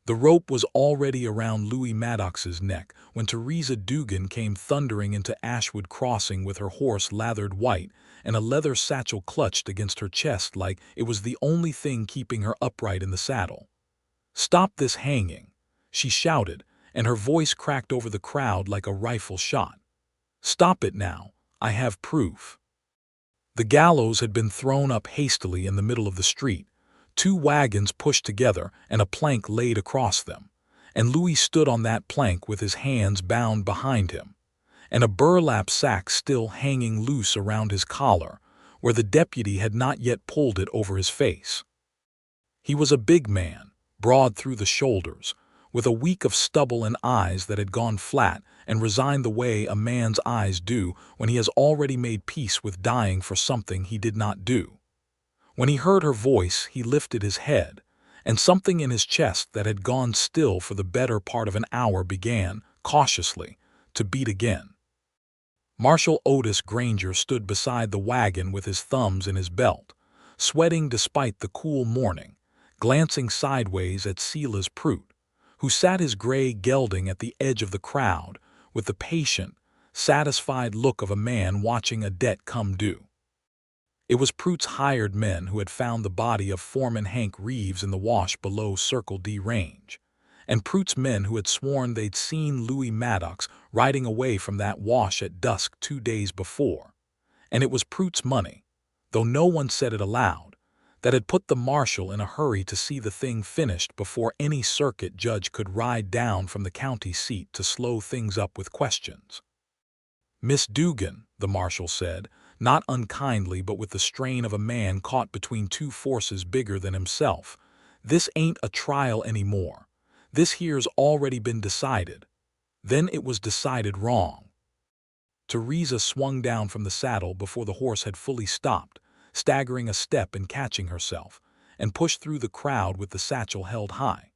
The rope was already around Louis Maddox's neck when Theresa Dugan came thundering into Ashwood Crossing with her horse lathered white and a leather satchel clutched against her chest like it was the only thing keeping her upright in the saddle. "Stop this hanging," she shouted, and her voice cracked over the crowd like a rifle shot. "Stop it now, I have proof." The gallows had been thrown up hastily in the middle of the street, two wagons pushed together and a plank laid across them, and Louis stood on that plank with his hands bound behind him, and a burlap sack still hanging loose around his collar, where the deputy had not yet pulled it over his face. He was a big man, broad through the shoulders, with a week of stubble and eyes that had gone flat and resigned the way a man's eyes do when he has already made peace with dying for something he did not do. When he heard her voice, he lifted his head, and something in his chest that had gone still for the better part of an hour began, cautiously, to beat again. Marshal Otis Granger stood beside the wagon with his thumbs in his belt, sweating despite the cool morning, glancing sideways at Silas Prout, who sat his gray gelding at the edge of the crowd with the patient, satisfied look of a man watching a debt come due. It was Prout's hired men who had found the body of Foreman Hank Reeves in the wash below Circle D range, and Prout's men who had sworn they'd seen Louis Maddox riding away from that wash at dusk 2 days before. And it was Prout's money, though no one said it aloud, that had put the marshal in a hurry to see the thing finished before any circuit judge could ride down from the county seat to slow things up with questions. "Miss Dugan," the marshal said, not unkindly but with the strain of a man caught between two forces bigger than himself, "this ain't a trial anymore. This here's already been decided. Then it was decided wrong." Theresa swung down from the saddle before the horse had fully stopped, staggering a step and catching herself, and pushed through the crowd with the satchel held high.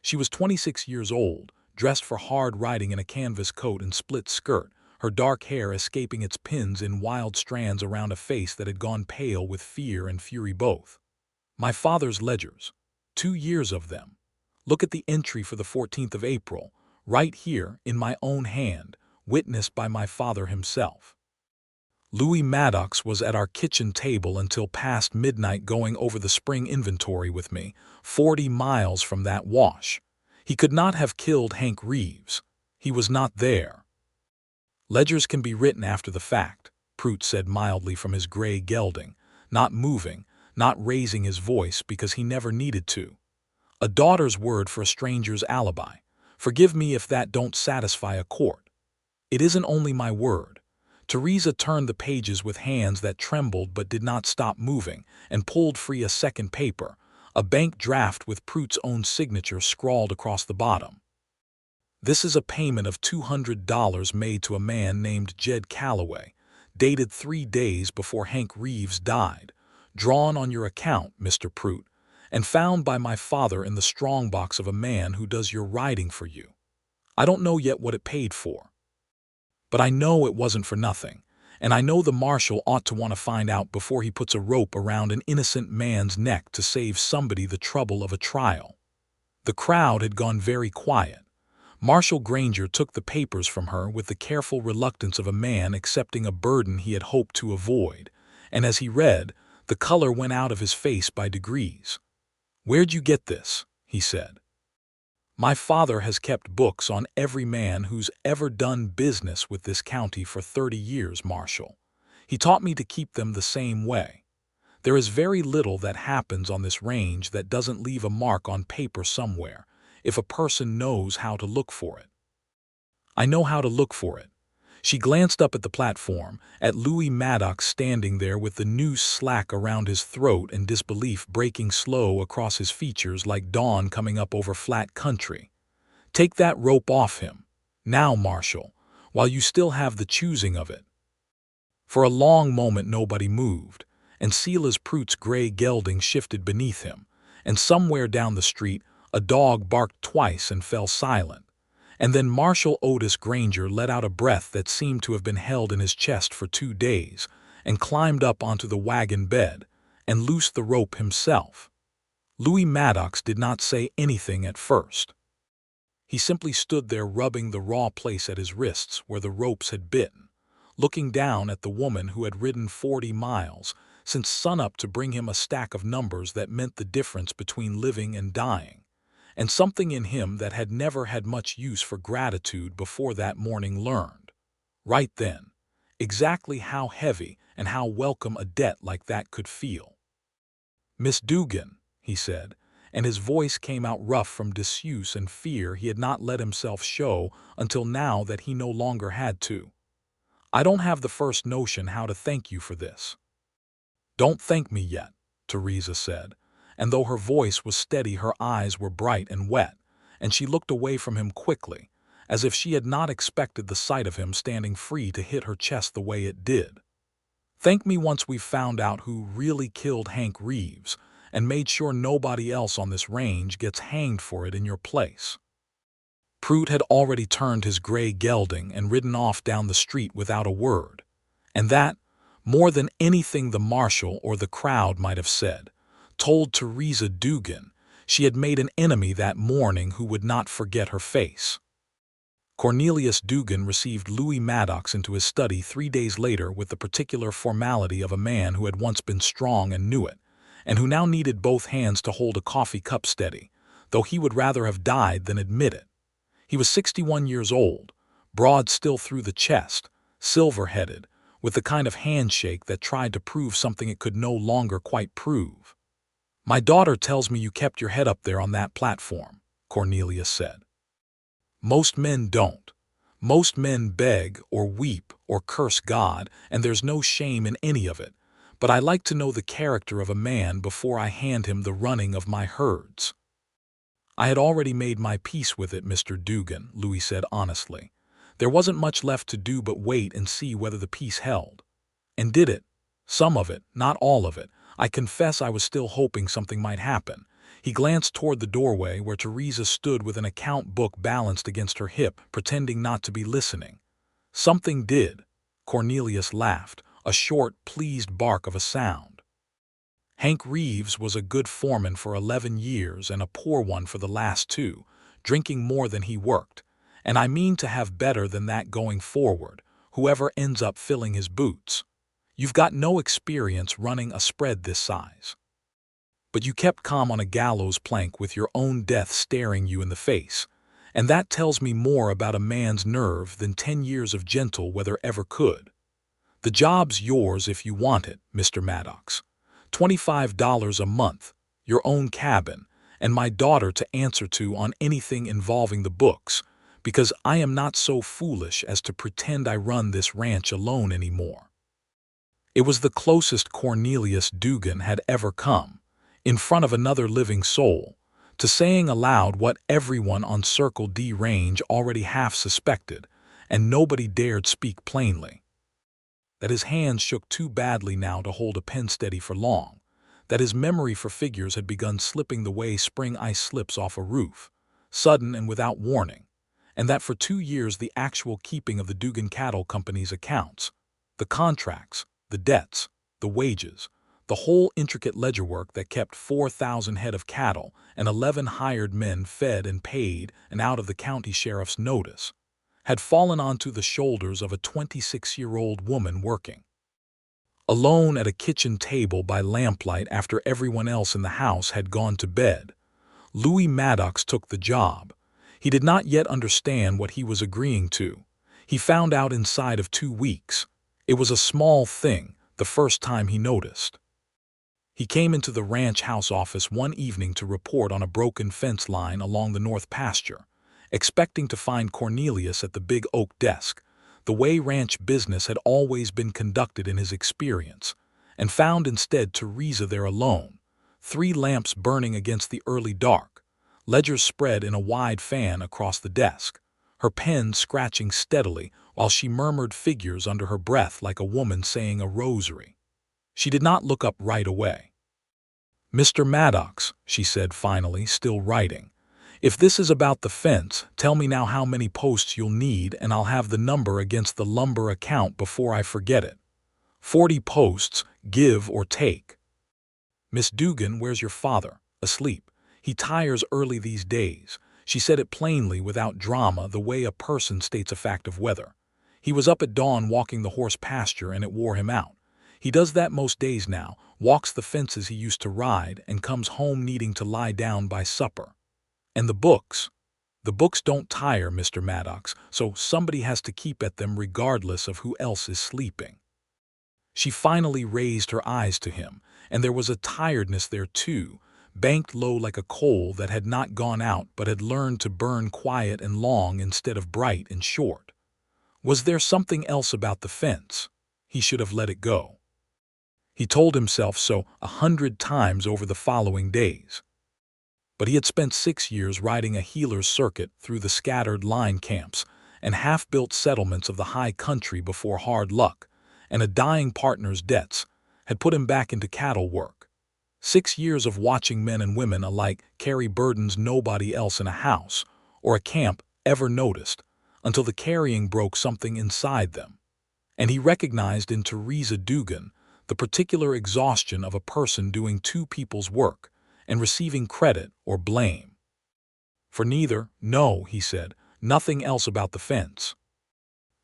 She was 26 years old, dressed for hard riding in a canvas coat and split skirt, her dark hair escaping its pins in wild strands around a face that had gone pale with fear and fury both. "My father's ledgers. 2 years of them. Look at the entry for the 14th of April, right here in my own hand, witnessed by my father himself. Louis Maddox was at our kitchen table until past midnight going over the spring inventory with me, 40 miles from that wash. He could not have killed Hank Reeves. He was not there." "Ledgers can be written after the fact," Prout said mildly from his gray gelding, not moving, not raising his voice because he never needed to. "A daughter's word for a stranger's alibi. Forgive me if that don't satisfy a court. It isn't only my word." Theresa turned the pages with hands that trembled but did not stop moving, and pulled free a second paper, a bank draft with Prout's own signature scrawled across the bottom. "This is a payment of $200 made to a man named Jed Calloway, dated 3 days before Hank Reeves died, drawn on your account, Mr. Prout, and found by my father in the strongbox of a man who does your riding for you. I don't know yet what it paid for. But I know it wasn't for nothing, and I know the marshal ought to want to find out before he puts a rope around an innocent man's neck to save somebody the trouble of a trial." The crowd had gone very quiet. Marshal Granger took the papers from her with the careful reluctance of a man accepting a burden he had hoped to avoid, and as he read, the color went out of his face by degrees. "Where'd you get this?" he said. "My father has kept books on every man who's ever done business with this county for 30 years, Marshal. He taught me to keep them the same way. There is very little that happens on this range that doesn't leave a mark on paper somewhere, if a person knows how to look for it. I know how to look for it." She glanced up at the platform, at Louis Maddox standing there with the noose slack around his throat and disbelief breaking slow across his features like dawn coming up over flat country. "Take that rope off him, now, Marshal, while you still have the choosing of it." For a long moment nobody moved, and Silas Prout's gray gelding shifted beneath him, and somewhere down the street a dog barked twice and fell silent. And then Marshal Otis Granger let out a breath that seemed to have been held in his chest for 2 days, and climbed up onto the wagon bed, and loosed the rope himself. Louis Maddox did not say anything at first. He simply stood there rubbing the raw place at his wrists where the ropes had bitten, looking down at the woman who had ridden 40 miles since sunup to bring him a stack of numbers that meant the difference between living and dying, and something in him that had never had much use for gratitude before that morning learned, right then, exactly how heavy and how welcome a debt like that could feel. "Miss Dugan," he said, and his voice came out rough from disuse and fear he had not let himself show until now that he no longer had to. "I don't have the first notion how to thank you for this." "Don't thank me yet," Theresa said, and though her voice was steady, her eyes were bright and wet, and she looked away from him quickly, as if she had not expected the sight of him standing free to hit her chest the way it did. "Thank me once we've found out who really killed Hank Reeves and made sure nobody else on this range gets hanged for it in your place." Pruitt had already turned his gray gelding and ridden off down the street without a word, and that, more than anything the marshal or the crowd might have said, told Theresa Dugan she had made an enemy that morning who would not forget her face. Cornelius Dugan received Louis Maddox into his study 3 days later with the particular formality of a man who had once been strong and knew it, and who now needed both hands to hold a coffee cup steady, though he would rather have died than admit it. He was 61 years old, broad still through the chest, silver-headed, with the kind of handshake that tried to prove something it could no longer quite prove. "My daughter tells me you kept your head up there on that platform," Cornelius said. "Most men don't. Most men beg or weep or curse God, and there's no shame in any of it, but I like to know the character of a man before I hand him the running of my herds." "I had already made my peace with it, Mr. Dugan," Louis said honestly. "There wasn't much left to do but wait and see whether the peace held. And did it? Some of it, not all of it. I confess I was still hoping something might happen." He glanced toward the doorway where Theresa stood with an account book balanced against her hip, pretending not to be listening. "Something did." Cornelius laughed, a short, pleased bark of a sound. "Hank Reeves was a good foreman for 11 years and a poor one for the last 2, drinking more than he worked, and I mean to have better than that going forward, whoever ends up filling his boots. You've got no experience running a spread this size. But you kept calm on a gallows plank with your own death staring you in the face, and that tells me more about a man's nerve than 10 years of gentle weather ever could. The job's yours if you want it, Mr. Maddox. $25 a month, your own cabin, and my daughter to answer to on anything involving the books, because I am not so foolish as to pretend I run this ranch alone anymore." It was the closest Cornelius Dugan had ever come, in front of another living soul, to saying aloud what everyone on Circle D range already half suspected, and nobody dared speak plainly. That his hands shook too badly now to hold a pen steady for long, that his memory for figures had begun slipping the way spring ice slips off a roof, sudden and without warning, and that for 2 years the actual keeping of the Dugan Cattle Company's accounts, the contracts, the debts, the wages, the whole intricate ledger work that kept 4,000 head of cattle and 11 hired men fed and paid and out of the county sheriff's notice, had fallen onto the shoulders of a 26-year-old woman working alone at a kitchen table by lamplight after everyone else in the house had gone to bed. Louis Maddox took the job. He did not yet understand what he was agreeing to. He found out inside of 2 weeks. It was a small thing, the first time he noticed. He came into the ranch house office one evening to report on a broken fence line along the north pasture, expecting to find Cornelius at the big oak desk, the way ranch business had always been conducted in his experience, and found instead Theresa there alone, 3 lamps burning against the early dark, ledgers spread in a wide fan across the desk, her pen scratching steadily while she murmured figures under her breath like a woman saying a rosary. She did not look up right away. "Mr. Maddox," she said finally, still writing, "if this is about the fence, tell me now how many posts you'll need and I'll have the number against the lumber account before I forget it. 40 posts, give or take." "Miss Dugan, where's your father?" asleep. He tires early these days. She said it plainly, without drama, the way a person states a fact of weather. He was up at dawn walking the horse pasture and it wore him out. He does that most days now, walks the fences he used to ride, and comes home needing to lie down by supper. And the books? The books don't tire, Mr. Maddox, so somebody has to keep at them regardless of who else is sleeping. She finally raised her eyes to him, and there was a tiredness there too, banked low like a coal that had not gone out but had learned to burn quiet and long instead of bright and short. Was there something else about the fence? He should have let it go. He told himself so 100 times over the following days. But he had spent 6 years riding a healer's circuit through the scattered line camps and half-built settlements of the high country before hard luck, and a dying partner's debts, had put him back into cattle work. 6 years of watching men and women alike carry burdens nobody else in a house or a camp ever noticed, until the carrying broke something inside them. And he recognized in Theresa Dugan the particular exhaustion of a person doing two people's work and receiving credit or blame. For neither, no, he said, nothing else about the fence.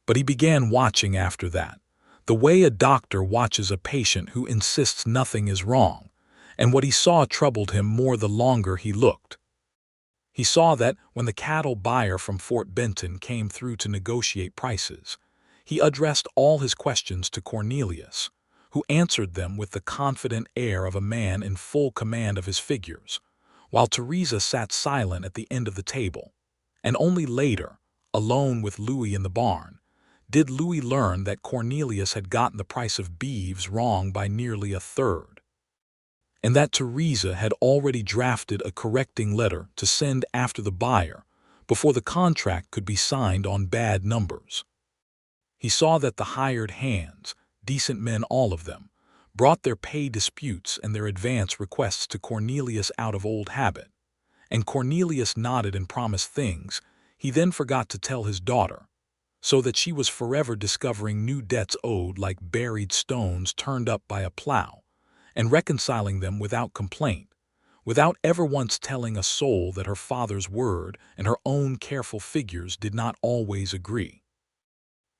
But he began watching after that, the way a doctor watches a patient who insists nothing is wrong, and what he saw troubled him more the longer he looked. He saw that when the cattle buyer from Fort Benton came through to negotiate prices, he addressed all his questions to Cornelius, who answered them with the confident air of a man in full command of his figures, while Theresa sat silent at the end of the table. And only later, alone with Louis in the barn, did Louis learn that Cornelius had gotten the price of beeves wrong by nearly a third, and that Theresa had already drafted a correcting letter to send after the buyer before the contract could be signed on bad numbers. He saw that the hired hands, decent men all of them, brought their pay disputes and their advance requests to Cornelius out of old habit, and Cornelius nodded and promised things he then forgot to tell his daughter, so that she was forever discovering new debts owed like buried stones turned up by a plow, and reconciling them without complaint, without ever once telling a soul that her father's word and her own careful figures did not always agree.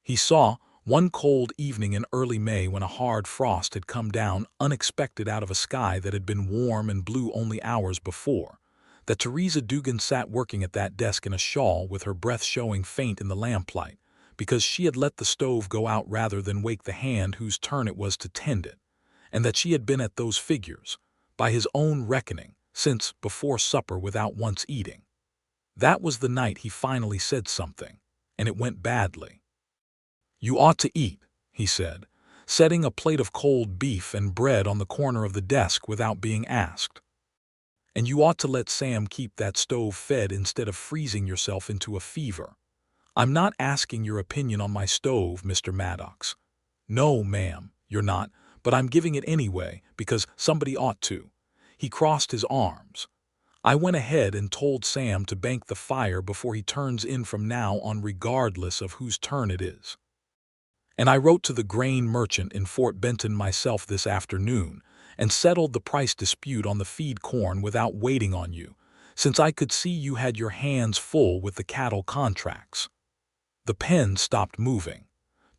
He saw, one cold evening in early May when a hard frost had come down unexpected out of a sky that had been warm and blue only hours before, that Theresa Dugan sat working at that desk in a shawl with her breath showing faint in the lamplight, because she had let the stove go out rather than wake the hand whose turn it was to tend it, and that she had been at those figures, by his own reckoning, since before supper without once eating. That was the night he finally said something, and it went badly. "You ought to eat," he said, setting a plate of cold beef and bread on the corner of the desk without being asked. "And you ought to let Sam keep that stove fed instead of freezing yourself into a fever. I'm not asking your opinion on my stove, Mr. Maddox. No, ma'am, you're not, but I'm giving it anyway because somebody ought to." He crossed his arms. "I went ahead and told Sam to bank the fire before he turns in from now on regardless of whose turn it is. And I wrote to the grain merchant in Fort Benton myself this afternoon and settled the price dispute on the feed corn without waiting on you, since I could see you had your hands full with the cattle contracts." The pen stopped moving.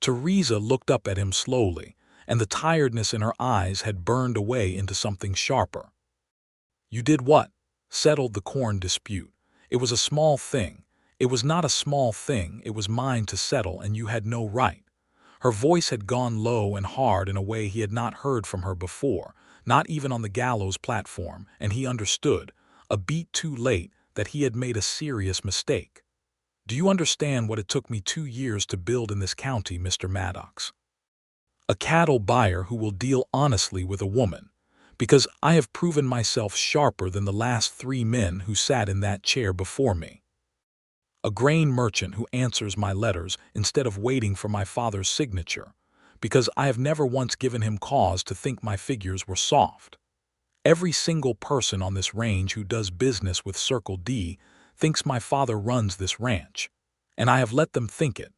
Theresa looked up at him slowly, and the tiredness in her eyes had burned away into something sharper. "You did what?" "Settled the corn dispute. It was a small thing. It was not a small thing, it was mine to settle, and you had no right." Her voice had gone low and hard in a way he had not heard from her before, not even on the gallows platform, and he understood, a beat too late, that he had made a serious mistake. "Do you understand what it took me 2 years to build in this county, Mr. Maddox? A cattle buyer who will deal honestly with a woman, because I have proven myself sharper than the last 3 men who sat in that chair before me. A grain merchant who answers my letters instead of waiting for my father's signature, because I have never once given him cause to think my figures were soft. Every single person on this range who does business with Circle D thinks my father runs this ranch, and I have let them think it,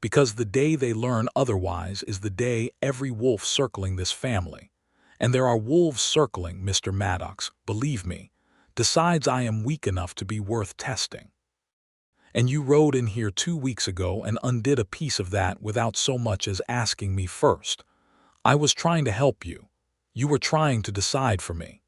because the day they learn otherwise is the day every wolf circling this family, and there are wolves circling, Mr. Maddox, believe me, decides I am weak enough to be worth testing. And you rode in here 2 weeks ago and undid a piece of that without so much as asking me first. I was trying to help you. You were trying to decide for me.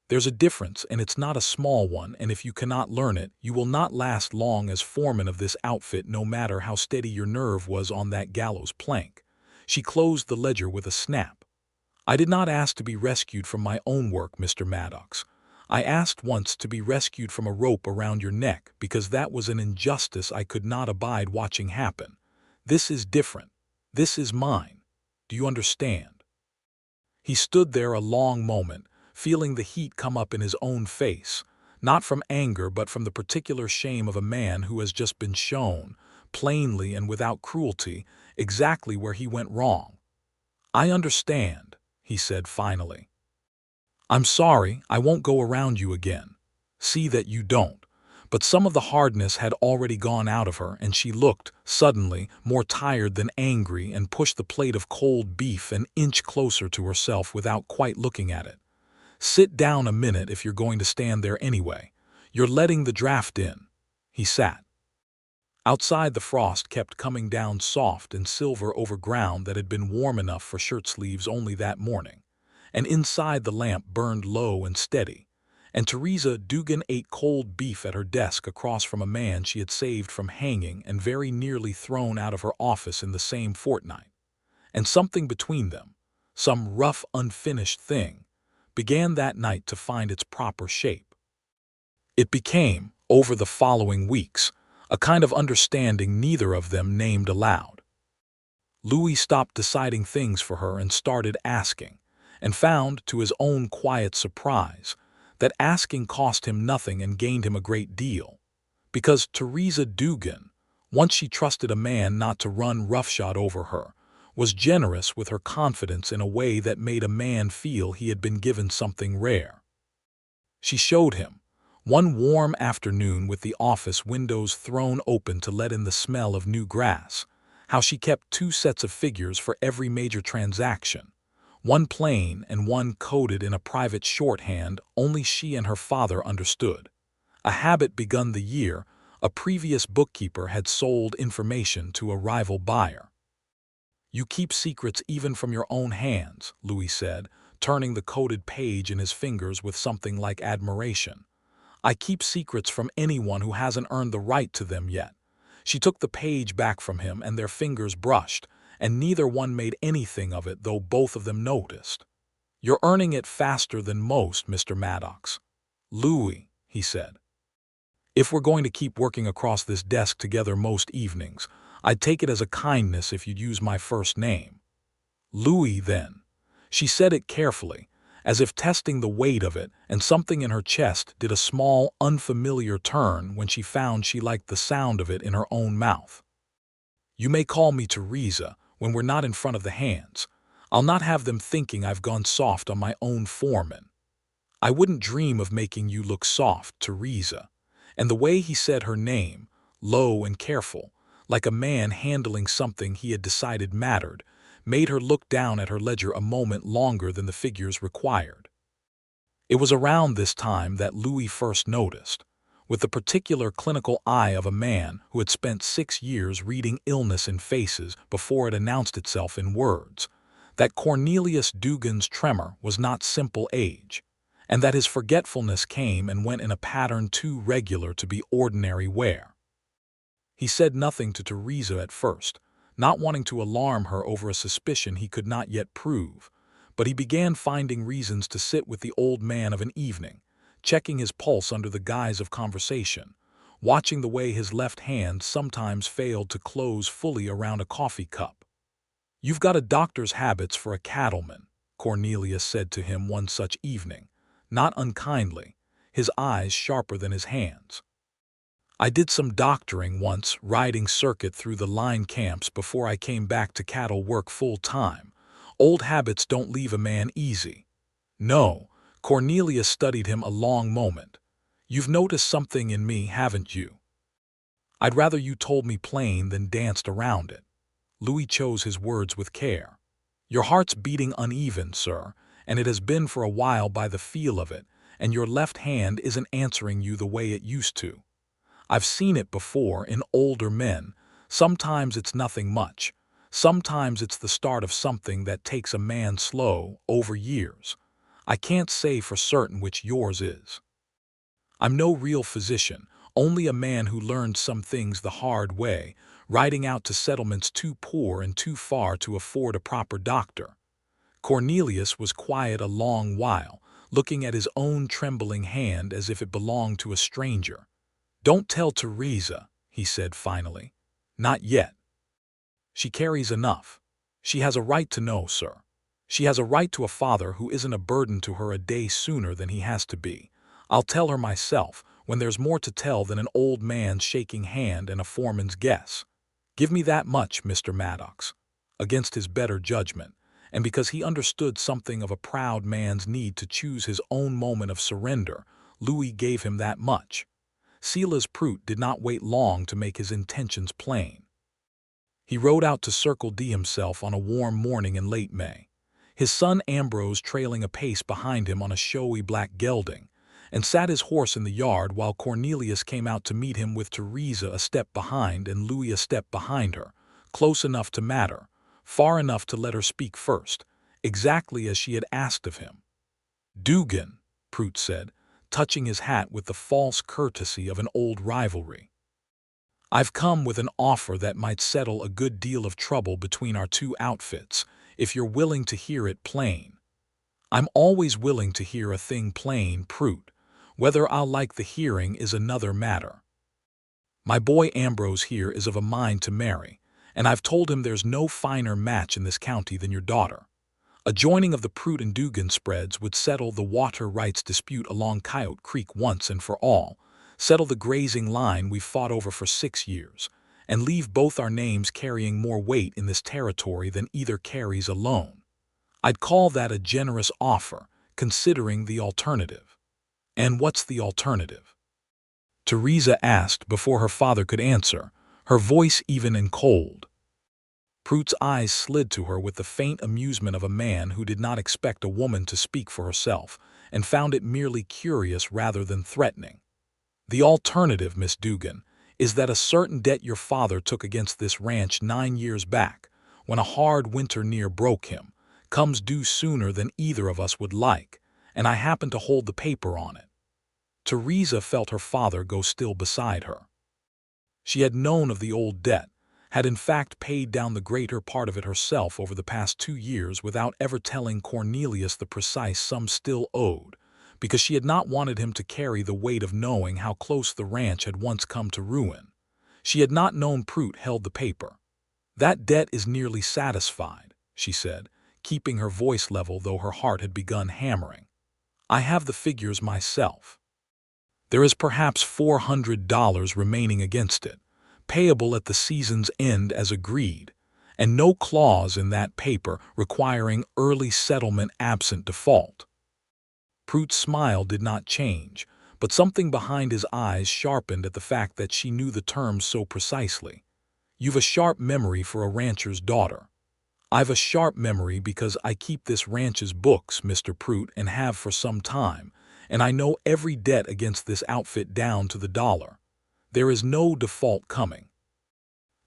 There's a difference, and it's not a small one, and if you cannot learn it, you will not last long as foreman of this outfit no matter how steady your nerve was on that gallows plank. She closed the ledger with a snap. I did not ask to be rescued from my own work, Mr. Maddox. I asked once to be rescued from a rope around your neck because that was an injustice I could not abide watching happen. This is different. This is mine. Do you understand? He stood there a long moment, feeling the heat come up in his own face, not from anger but from the particular shame of a man who has just been shown, plainly and without cruelty, exactly where he went wrong. I understand, he said finally. I'm sorry, I won't go around you again. See that you don't. But some of the hardness had already gone out of her, and she looked, suddenly, more tired than angry and pushed the plate of cold beef an inch closer to herself without quite looking at it. Sit down a minute if you're going to stand there anyway. You're letting the draft in. He sat. Outside, the frost kept coming down soft and silver over ground that had been warm enough for shirt sleeves only that morning. And inside the lamp burned low and steady, and Theresa Dugan ate cold beef at her desk across from a man she had saved from hanging and very nearly thrown out of her office in the same fortnight. And something between them, some rough, unfinished thing, began that night to find its proper shape. It became, over the following weeks, a kind of understanding neither of them named aloud. Louis stopped deciding things for her and started asking, and found, to his own quiet surprise, that asking cost him nothing and gained him a great deal. Because Theresa Dugan, once she trusted a man not to run roughshod over her, was generous with her confidence in a way that made a man feel he had been given something rare. She showed him, one warm afternoon with the office windows thrown open to let in the smell of new grass, how she kept 2 sets of figures for every major transaction, one plain and one coded in a private shorthand only she and her father understood. A habit begun the year a previous bookkeeper had sold information to a rival buyer. You keep secrets even from your own hands, Louis said, turning the coded page in his fingers with something like admiration. I keep secrets from anyone who hasn't earned the right to them yet. She took the page back from him and their fingers brushed, and neither one made anything of it, though both of them noticed. You're earning it faster than most, Mr. Maddox. Louis, he said. If we're going to keep working across this desk together most evenings, I'd take it as a kindness if you'd use my first name. Louis, then. She said it carefully, as if testing the weight of it, and something in her chest did a small, unfamiliar turn when she found she liked the sound of it in her own mouth. You may call me Theresa when we're not in front of the hands. I'll not have them thinking I've gone soft on my own foreman. I wouldn't dream of making you look soft, Theresa. And the way he said her name, low and careful, like a man handling something he had decided mattered, made her look down at her ledger a moment longer than the figures required. It was around this time that Louis first noticed, with the particular clinical eye of a man who had spent 6 years reading illness in faces before it announced itself in words, that Cornelius Dugan's tremor was not simple age, and that his forgetfulness came and went in a pattern too regular to be ordinary wear. He said nothing to Theresa at first, not wanting to alarm her over a suspicion he could not yet prove, but he began finding reasons to sit with the old man of an evening, checking his pulse under the guise of conversation, watching the way his left hand sometimes failed to close fully around a coffee cup. You've got a doctor's habits for a cattleman, Cornelius said to him one such evening, not unkindly, his eyes sharper than his hands. I did some doctoring once, riding circuit through the line camps before I came back to cattle work full-time. Old habits don't leave a man easy. No, Cornelius studied him a long moment. You've noticed something in me, haven't you? I'd rather you told me plain than danced around it. Louis chose his words with care. Your heart's beating uneven, sir, and it has been for a while by the feel of it, and your left hand isn't answering you the way it used to. I've seen it before in older men. Sometimes it's nothing much. Sometimes it's the start of something that takes a man slow, over years. I can't say for certain which yours is. I'm no real physician, only a man who learned some things the hard way, riding out to settlements too poor and too far to afford a proper doctor. Cornelius was quiet a long while, looking at his own trembling hand as if it belonged to a stranger. "Don't tell Theresa," he said finally. "Not yet. She carries enough. She has a right to know, sir. She has a right to a father who isn't a burden to her a day sooner than he has to be. I'll tell her myself, when there's more to tell than an old man's shaking hand and a foreman's guess. Give me that much, Mr. Maddox." Against his better judgment, and because he understood something of a proud man's need to choose his own moment of surrender, Louis gave him that much. Silas Prout did not wait long to make his intentions plain. He rode out to Circle D himself on a warm morning in late May, his son Ambrose trailing apace behind him on a showy black gelding, and sat his horse in the yard while Cornelius came out to meet him with Theresa a step behind and Louis a step behind her, close enough to matter, far enough to let her speak first, exactly as she had asked of him. "Dugan," Prout said, touching his hat with the false courtesy of an old rivalry. "I've come with an offer that might settle a good deal of trouble between our two outfits, if you're willing to hear it plain." "I'm always willing to hear a thing plain, Prout. Whether I'll like the hearing is another matter. My boy Ambrose here is of a mind to marry, and I've told him there's no finer match in this county than your daughter. A joining of the Prout and Dugan spreads would settle the water rights dispute along Coyote Creek once and for all, settle the grazing line we've fought over for 6 years, and leave both our names carrying more weight in this territory than either carries alone. I'd call that a generous offer, considering the alternative." "And what's the alternative?" Theresa asked before her father could answer, her voice even and cold. Prout's eyes slid to her with the faint amusement of a man who did not expect a woman to speak for herself, and found it merely curious rather than threatening. "The alternative, Miss Dugan, is that a certain debt your father took against this ranch 9 years back, when a hard winter near broke him, comes due sooner than either of us would like, and I happen to hold the paper on it." Theresa felt her father go still beside her. She had known of the old debt, had in fact paid down the greater part of it herself over the past 2 years without ever telling Cornelius the precise sum still owed, because she had not wanted him to carry the weight of knowing how close the ranch had once come to ruin. She had not known Prout held the paper. "That debt is nearly satisfied," she said, keeping her voice level though her heart had begun hammering. "I have the figures myself. There is perhaps $400 remaining against it, payable at the season's end as agreed, and no clause in that paper requiring early settlement absent default." Prout's smile did not change, but something behind his eyes sharpened at the fact that she knew the terms so precisely. "You've a sharp memory for a rancher's daughter." "I've a sharp memory because I keep this ranch's books, Mr. Prout, and have for some time, and I know every debt against this outfit down to the dollar. There is no default coming.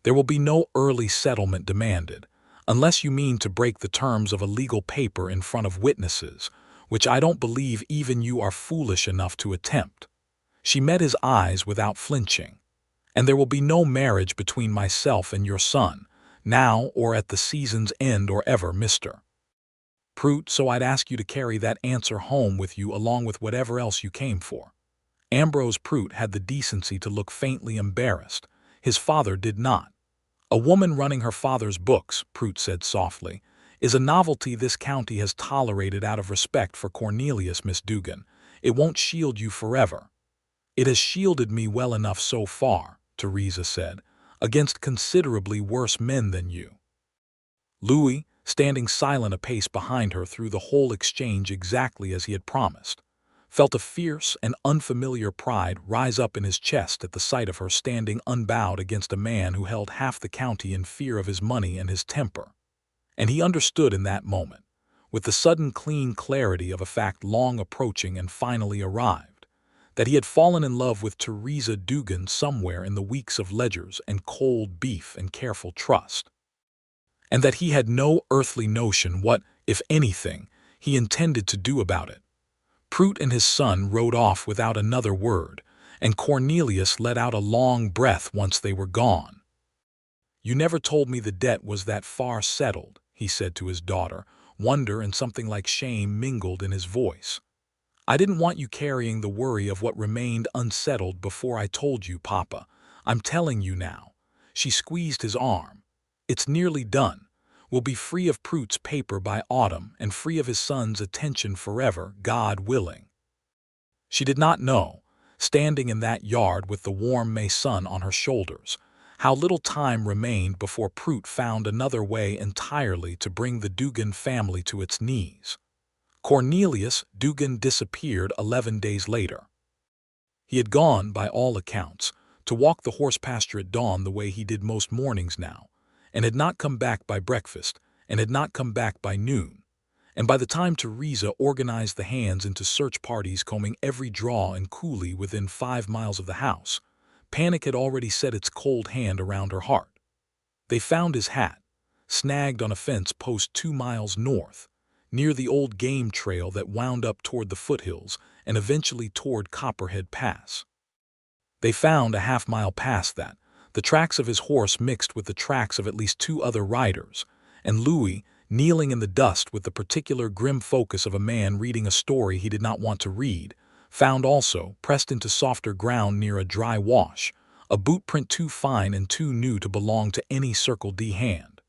There will be no early settlement demanded, unless you mean to break the terms of a legal paper in front of witnesses, which I don't believe even you are foolish enough to attempt." She met his eyes without flinching. "And there will be no marriage between myself and your son, now or at the season's end or ever, Mr. Prout, so I'd ask you to carry that answer home with you along with whatever else you came for." Ambrose Prout had the decency to look faintly embarrassed. His father did not. "A woman running her father's books," Prout said softly, "is a novelty this county has tolerated out of respect for Cornelius, Miss Dugan. It won't shield you forever." "It has shielded me well enough so far," Theresa said, "against considerably worse men than you." Louis, standing silent a pace behind her through the whole exchange exactly as he had promised, felt a fierce and unfamiliar pride rise up in his chest at the sight of her standing unbowed against a man who held half the county in fear of his money and his temper. And he understood in that moment, with the sudden clean clarity of a fact long approaching and finally arrived, that he had fallen in love with Theresa Dugan somewhere in the weeks of ledgers and cold beef and careful trust, and that he had no earthly notion what, if anything, he intended to do about it. Prout and his son rode off without another word, and Cornelius let out a long breath once they were gone. "You never told me the debt was that far settled," he said to his daughter, wonder and something like shame mingled in his voice. "I didn't want you carrying the worry of what remained unsettled before I told you, Papa. I'm telling you now." She squeezed his arm. "It's nearly done. We'll be free of Prout's paper by autumn and free of his son's attention forever, God willing." She did not know, standing in that yard with the warm May sun on her shoulders, how little time remained before Prout found another way entirely to bring the Dugan family to its knees. Cornelius Dugan disappeared 11 days later. He had gone, by all accounts, to walk the horse pasture at dawn the way he did most mornings now, and had not come back by breakfast, and had not come back by noon. And by the time Theresa organized the hands into search parties combing every draw and coulee within 5 miles of the house, panic had already set its cold hand around her heart. They found his hat, snagged on a fence post 2 miles north, near the old game trail that wound up toward the foothills and eventually toward Copperhead Pass. They found, a half-mile past that, the tracks of his horse mixed with the tracks of at least 2 other riders, and Louis, kneeling in the dust with the particular grim focus of a man reading a story he did not want to read, found also, pressed into softer ground near a dry wash, a boot print too fine and too new to belong to any Circle D hand.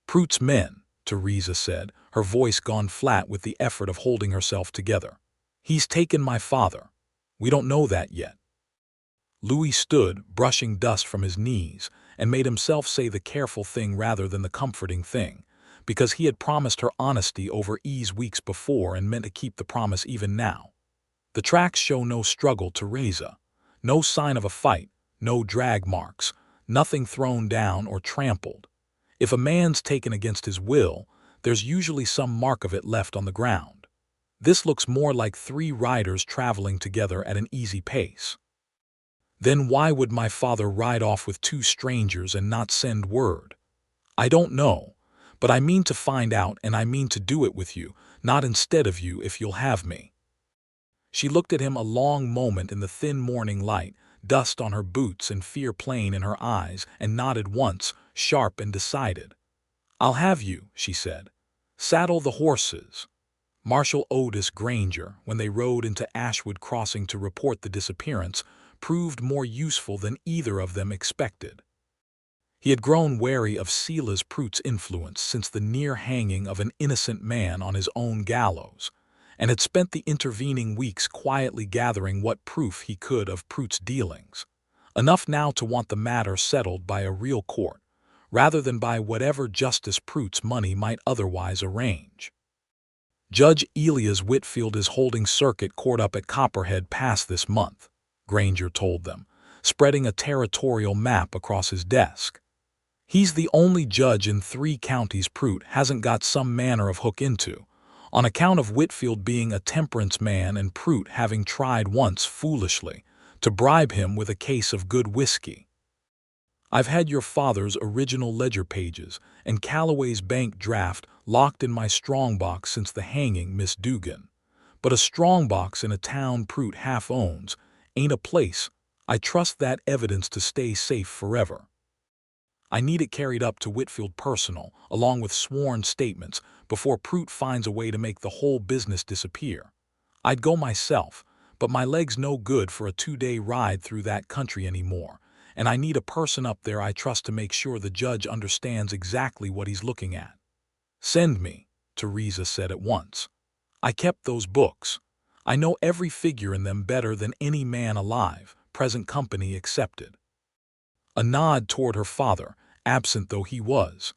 "Prout's men," Theresa said, her voice gone flat with the effort of holding herself together. "He's taken my father. We don't know that yet." Louis stood, brushing dust from his knees, and made himself say the careful thing rather than the comforting thing, because he had promised her honesty over ease weeks before and meant to keep the promise even now. "The tracks show no struggle, Theresa. No sign of a fight, no drag marks, nothing thrown down or trampled. If a man's taken against his will, there's usually some mark of it left on the ground. This looks more like 3 riders traveling together at an easy pace." "Then why would my father ride off with 2 strangers and not send word?" "I don't know, but I mean to find out, and I mean to do it with you, not instead of you, if you'll have me." She looked at him a long moment in the thin morning light, dust on her boots and fear plain in her eyes, and nodded once, sharp and decided. "I'll have you," she said. "Saddle the horses." Marshal Otis Granger, when they rode into Ashwood Crossing to report the disappearance, proved more useful than either of them expected. He had grown wary of Silas Prout's influence since the near hanging of an innocent man on his own gallows, and had spent the intervening weeks quietly gathering what proof he could of Prout's dealings, enough now to want the matter settled by a real court, rather than by whatever justice Prout's money might otherwise arrange. "Judge Elias Whitfield is holding circuit court up at Copperhead Pass this month," Granger told them, spreading a territorial map across his desk. "He's the only judge in 3 counties Prout hasn't got some manner of hook into, on account of Whitfield being a temperance man and Prout having tried once, foolishly, to bribe him with a case of good whiskey. I've had your father's original ledger pages and Calloway's bank draft locked in my strongbox since the hanging, Miss Dugan. But a strongbox in a town Prout half owns ain't a place. I trust that evidence to stay safe forever. I need it carried up to Whitfield personal, along with sworn statements, before Prout finds a way to make the whole business disappear. I'd go myself, but my leg's no good for a 2-day ride through that country anymore, and I need a person up there I trust to make sure the judge understands exactly what he's looking at." "Send me," Theresa said at once. "I kept those books. I know every figure in them better than any man alive, present company excepted." A nod toward her father, absent though he was.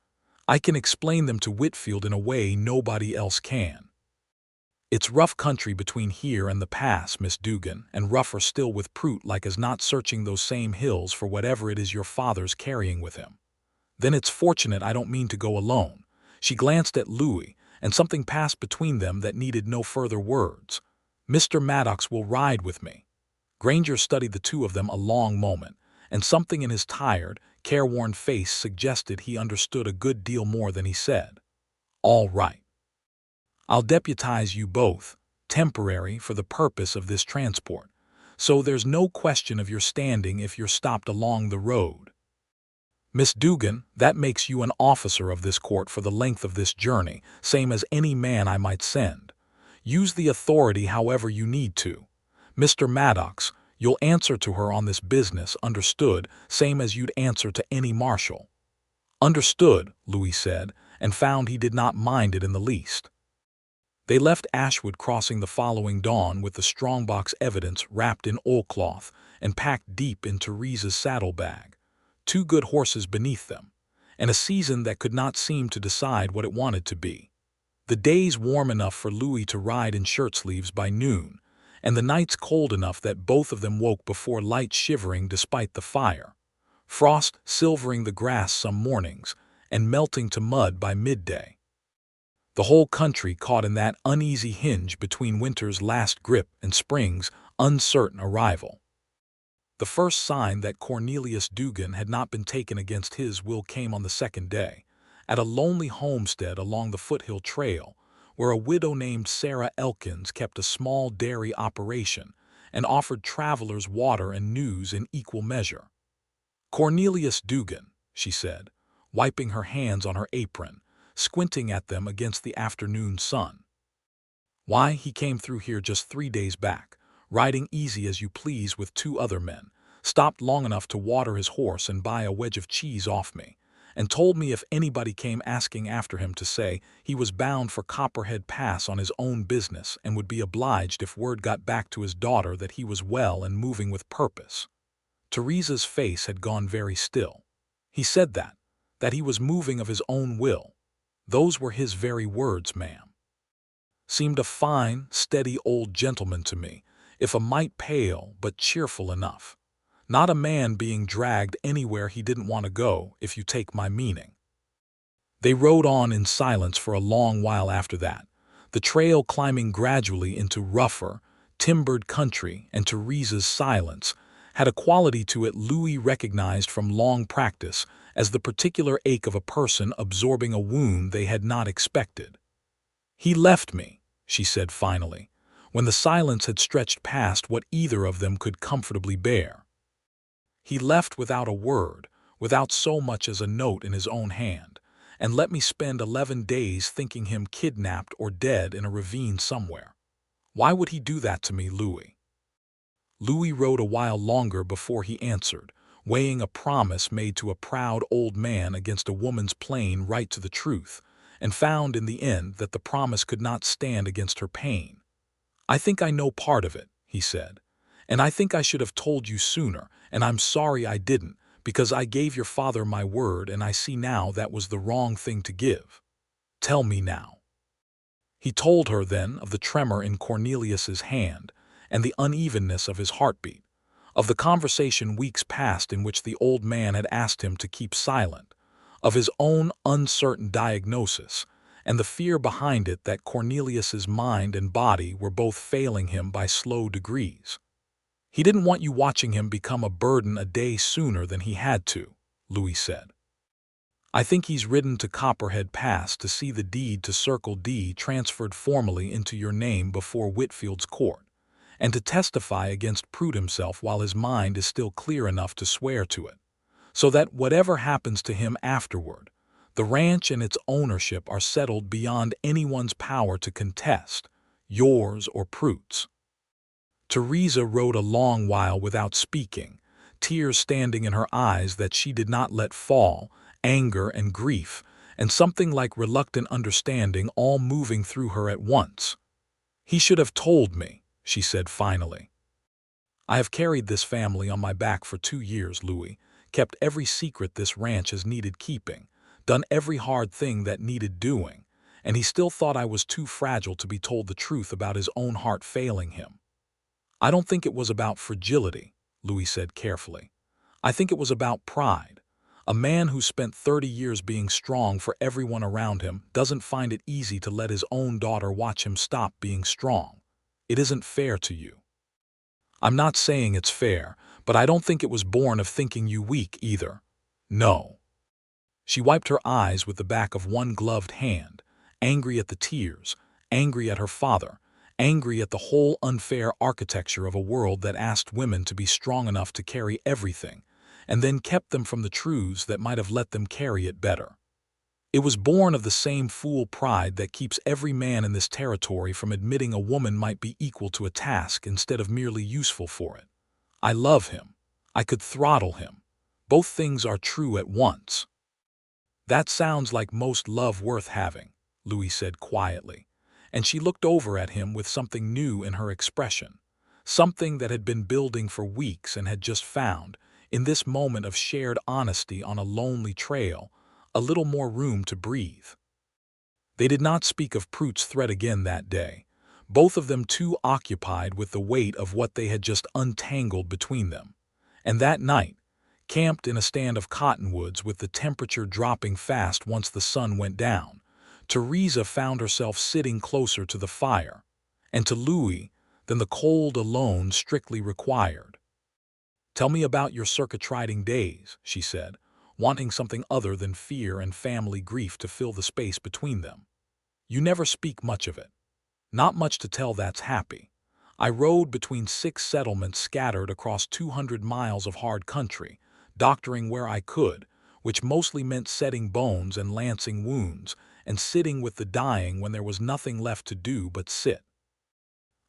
"I can explain them to Whitfield in a way nobody else can. It's rough country between here and the pass, Miss Dugan, and rougher still with Prout like as not searching those same hills for whatever it is your father's carrying with him. Then it's fortunate I don't mean to go alone." She glanced at Louis, and something passed between them that needed no further words. "Mr. Maddox will ride with me." Granger studied the two of them a long moment, and something in his tired, careworn face suggested he understood a good deal more than he said. "All right. I'll deputize you both, temporary for the purpose of this transport, so there's no question of your standing if you're stopped along the road. Miss Dugan, that makes you an officer of this court for the length of this journey, same as any man I might send. Use the authority however you need to. Mr. Maddox, you'll answer to her on this business, understood, same as you'd answer to any marshal." "Understood," Louis said, and found he did not mind it in the least. They left Ashwood Crossing the following dawn with the strongbox evidence wrapped in oilcloth and packed deep in Theresa's saddlebag, 2 good horses beneath them, and a season that could not seem to decide what it wanted to be. The days warm enough for Louis to ride in shirt-sleeves by noon, and the nights cold enough that both of them woke before light shivering despite the fire, frost silvering the grass some mornings and melting to mud by midday. The whole country caught in that uneasy hinge between winter's last grip and spring's uncertain arrival. The first sign that Cornelius Dugan had not been taken against his will came on the second day, at a lonely homestead along the foothill trail, where a widow named Sarah Elkins kept a small dairy operation and offered travelers water and news in equal measure. "Cornelius Dugan," she said, wiping her hands on her apron, squinting at them against the afternoon sun. "Why, he came through here just 3 days back, riding easy as you please with 2 other men, stopped long enough to water his horse and buy a wedge of cheese off me, and told me if anybody came asking after him to say he was bound for Copperhead Pass on his own business and would be obliged if word got back to his daughter that he was well and moving with purpose." Theresa's face had gone very still. "He said that he was moving of his own will. Those were his very words, ma'am. Seemed a fine, steady old gentleman to me, if a mite pale but cheerful enough. Not a man being dragged anywhere he didn't want to go, if you take my meaning." They rode on in silence for a long while after that, the trail climbing gradually into rougher, timbered country, and Theresa's silence had a quality to it Louis recognized from long practice as the particular ache of a person absorbing a wound they had not expected. "He left me," she said finally, when the silence had stretched past what either of them could comfortably bear. "He left without a word, without so much as a note in his own hand, and let me spend 11 days thinking him kidnapped or dead in a ravine somewhere. Why would he do that to me, Louis?" Louis rode a while longer before he answered, weighing a promise made to a proud old man against a woman's plain right to the truth, and found in the end that the promise could not stand against her pain. "I think I know part of it," he said, "and I think I should have told you sooner, and I'm sorry I didn't, because I gave your father my word and I see now that was the wrong thing to give. Tell me now." He told her then of the tremor in Cornelius's hand and the unevenness of his heartbeat, of the conversation weeks past in which the old man had asked him to keep silent, of his own uncertain diagnosis, and the fear behind it that Cornelius's mind and body were both failing him by slow degrees. "He didn't want you watching him become a burden a day sooner than he had to," Louis said. "I think he's ridden to Copperhead Pass to see the deed to Circle D transferred formally into your name before Whitfield's court, and to testify against Prude himself while his mind is still clear enough to swear to it, so that whatever happens to him afterward, the ranch and its ownership are settled beyond anyone's power to contest, yours or Prude's." Theresa rode a long while without speaking, tears standing in her eyes that she did not let fall, anger and grief, and something like reluctant understanding all moving through her at once. "He should have told me," she said finally. "I have carried this family on my back for 2 years, Louis, kept every secret this ranch has needed keeping, done every hard thing that needed doing, and he still thought I was too fragile to be told the truth about his own heart failing him. I don't think it was about fragility," Louis said carefully. "I think it was about pride, A man who spent 30 years being strong for everyone around him doesn't find it easy to let his own daughter watch him stop being strong. It isn't fair to you. I'm not saying it's fair, but I don't think it was born of thinking you weak either. No. She wiped her eyes with the back of one gloved hand, angry at the tears, angry at her father, angry at the whole unfair architecture of a world that asked women to be strong enough to carry everything, and then kept them from the truths that might have let them carry it better. It was born of the same fool pride that keeps every man in this territory from admitting a woman might be equal to a task instead of merely useful for it. I love him. I could throttle him. Both things are true at once. That sounds like most love worth having, Louis said quietly, and she looked over at him with something new in her expression, something that had been building for weeks and had just found, in this moment of shared honesty on a lonely trail, a little more room to breathe. They did not speak of Prout's threat again that day, both of them too occupied with the weight of what they had just untangled between them. And that night, camped in a stand of cottonwoods with the temperature dropping fast once the sun went down, Theresa found herself sitting closer to the fire, and to Louis than the cold alone strictly required. "Tell me about your circuit riding days," she said, wanting something other than fear and family grief to fill the space between them. "You never speak much of it." "Not much to tell, that's happy. I rode between 6 settlements scattered across 200 miles of hard country, doctoring where I could, which mostly meant setting bones and lancing wounds, and sitting with the dying when there was nothing left to do but sit.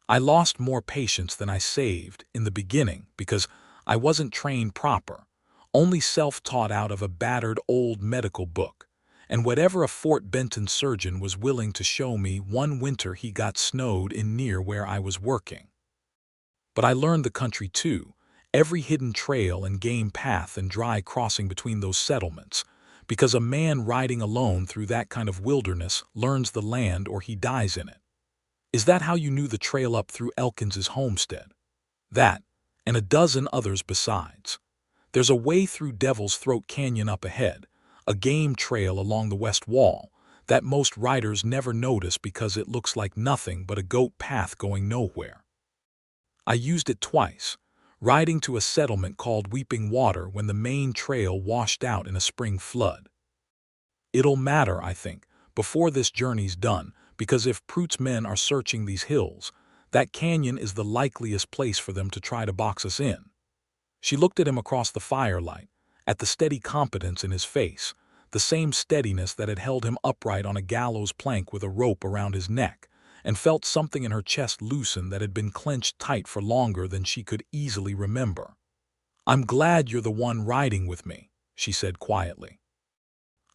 I lost more patience than I saved in the beginning because I wasn't trained proper, only self-taught out of a battered old medical book, and whatever a Fort Benton surgeon was willing to show me one winter he got snowed in near where I was working. But I learned the country too, every hidden trail and game path and dry crossing between those settlements, because a man riding alone through that kind of wilderness learns the land or he dies in it. Is that how you knew the trail up through Elkins's homestead? That, and a dozen others besides. There's a way through Devil's Throat Canyon up ahead, a game trail along the west wall, that most riders never notice because it looks like nothing but a goat path going nowhere. I used it twice, riding to a settlement called Weeping Water when the main trail washed out in a spring flood. It'll matter, I think, before this journey's done, because if Prout's men are searching these hills, that canyon is the likeliest place for them to try to box us in. She looked at him across the firelight, at the steady competence in his face, the same steadiness that had held him upright on a gallows plank with a rope around his neck, and felt something in her chest loosen that had been clenched tight for longer than she could easily remember. "I'm glad you're the one riding with me," she said quietly.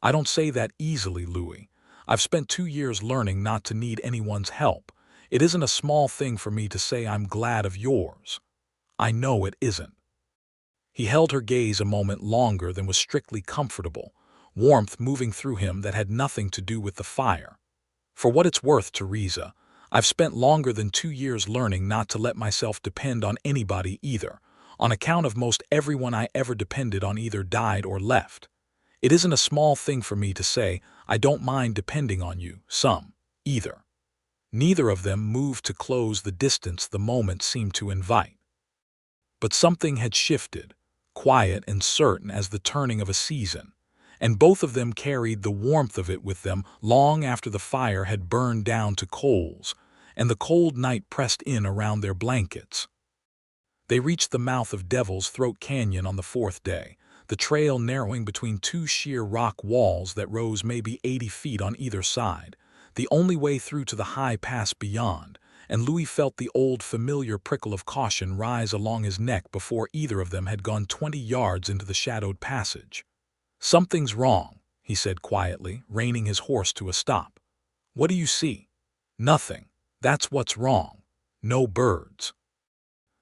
"I don't say that easily, Louis. I've spent 2 years learning not to need anyone's help. It isn't a small thing for me to say I'm glad of yours." "I know it isn't." He held her gaze a moment longer than was strictly comfortable, warmth moving through him that had nothing to do with the fire. "For what it's worth, Theresa, I've spent longer than 2 years learning not to let myself depend on anybody either, on account of most everyone I ever depended on either died or left. It isn't a small thing for me to say I don't mind depending on you, some, either." Neither of them moved to close the distance the moment seemed to invite. But something had shifted, quiet and certain as the turning of a season, and both of them carried the warmth of it with them long after the fire had burned down to coals, and the cold night pressed in around their blankets. They reached the mouth of Devil's Throat Canyon on the 4th day, the trail narrowing between 2 sheer rock walls that rose maybe 80 feet on either side, the only way through to the high pass beyond, and Louis felt the old familiar prickle of caution rise along his neck before either of them had gone 20 yards into the shadowed passage. "Something's wrong," he said quietly, reining his horse to a stop. "What do you see?" "Nothing. That's what's wrong. No birds.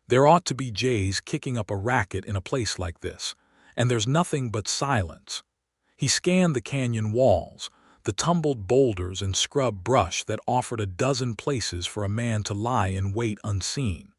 There ought to be jays kicking up a racket in a place like this, and there's nothing but silence." He scanned the canyon walls, the tumbled boulders and scrub brush that offered a dozen places for a man to lie in wait unseen.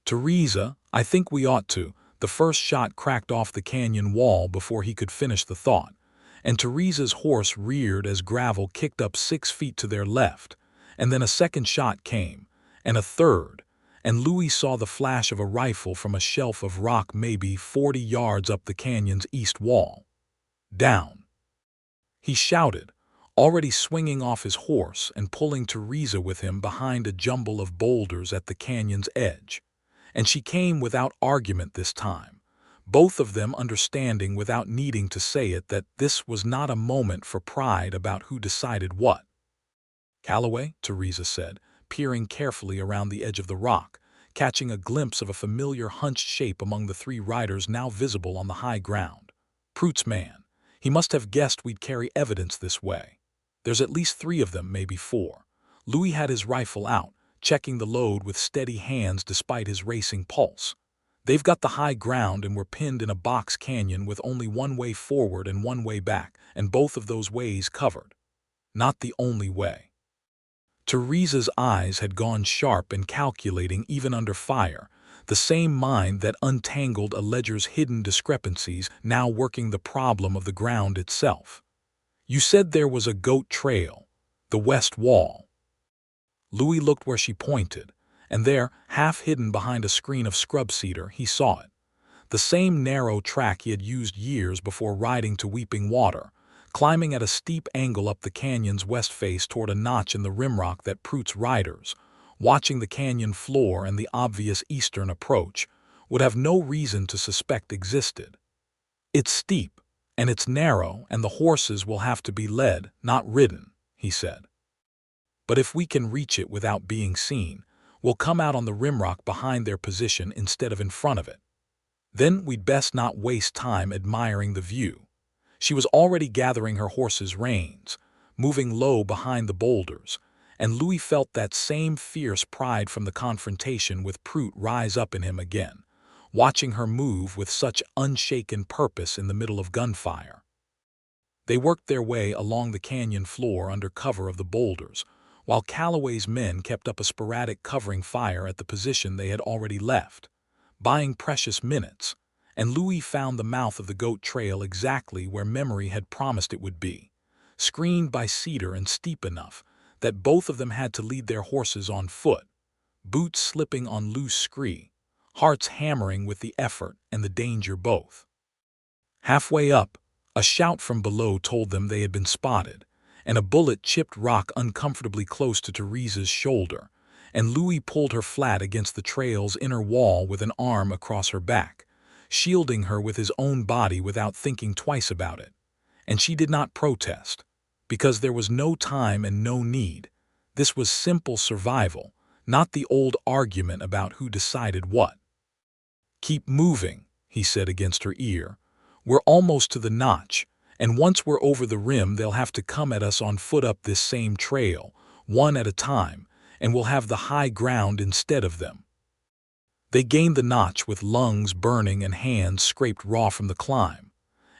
"Theresa, I think we ought to. The first shot cracked off the canyon wall before he could finish the thought, and Theresa's horse reared as gravel kicked up 6 feet to their left, and then a second shot came, and a third, and Louis saw the flash of a rifle from a shelf of rock maybe 40 yards up the canyon's east wall. "Down!" he shouted, already swinging off his horse and pulling Theresa with him behind a jumble of boulders at the canyon's edge. And she came without argument this time, both of them understanding without needing to say it that this was not a moment for pride about who decided what. "Calloway," Theresa said, peering carefully around the edge of the rock, catching a glimpse of a familiar hunched shape among the 3 riders now visible on the high ground. "Prute's man. He must have guessed we'd carry evidence this way. There's at least 3 of them, maybe 4. Louis had his rifle out, checking the load with steady hands despite his racing pulse. They've got the high ground and we're pinned in a box canyon with only one way forward and one way back, and both of those ways covered. Not the only way." Theresa's eyes had gone sharp and calculating even under fire, the same mind that untangled a ledger's hidden discrepancies now working the problem of the ground itself. "You said there was a goat trail, the west wall." Louis looked where she pointed, and there, half hidden behind a screen of scrub cedar, he saw it. The same narrow track he had used years before riding to Weeping Water, climbing at a steep angle up the canyon's west face toward a notch in the rimrock that Prute's riders, watching the canyon floor and the obvious eastern approach, would have no reason to suspect existed. "It's steep, and it's narrow, and the horses will have to be led, not ridden," he said. "But if we can reach it without being seen, we'll come out on the rimrock behind their position instead of in front of it. Then we'd best not waste time admiring the view." She was already gathering her horse's reins, moving low behind the boulders, and Louis felt that same fierce pride from the confrontation with Prute rise up in him again, watching her move with such unshaken purpose in the middle of gunfire. They worked their way along the canyon floor under cover of the boulders, while Calloway's men kept up a sporadic covering fire at the position they had already left, buying precious minutes, and Louis found the mouth of the goat trail exactly where memory had promised it would be, screened by cedar and steep enough that both of them had to lead their horses on foot, boots slipping on loose scree, hearts hammering with the effort and the danger both. Halfway up, a shout from below told them they had been spotted, and a bullet chipped rock uncomfortably close to Theresa's shoulder, and Louis pulled her flat against the trail's inner wall with an arm across her back, shielding her with his own body without thinking twice about it. And she did not protest, because there was no time and no need. This was simple survival, not the old argument about who decided what. "Keep moving," he said against her ear. "We're almost to the notch, and once we're over the rim they'll have to come at us on foot up this same trail, one at a time, and we'll have the high ground instead of them." They gained the notch with lungs burning and hands scraped raw from the climb,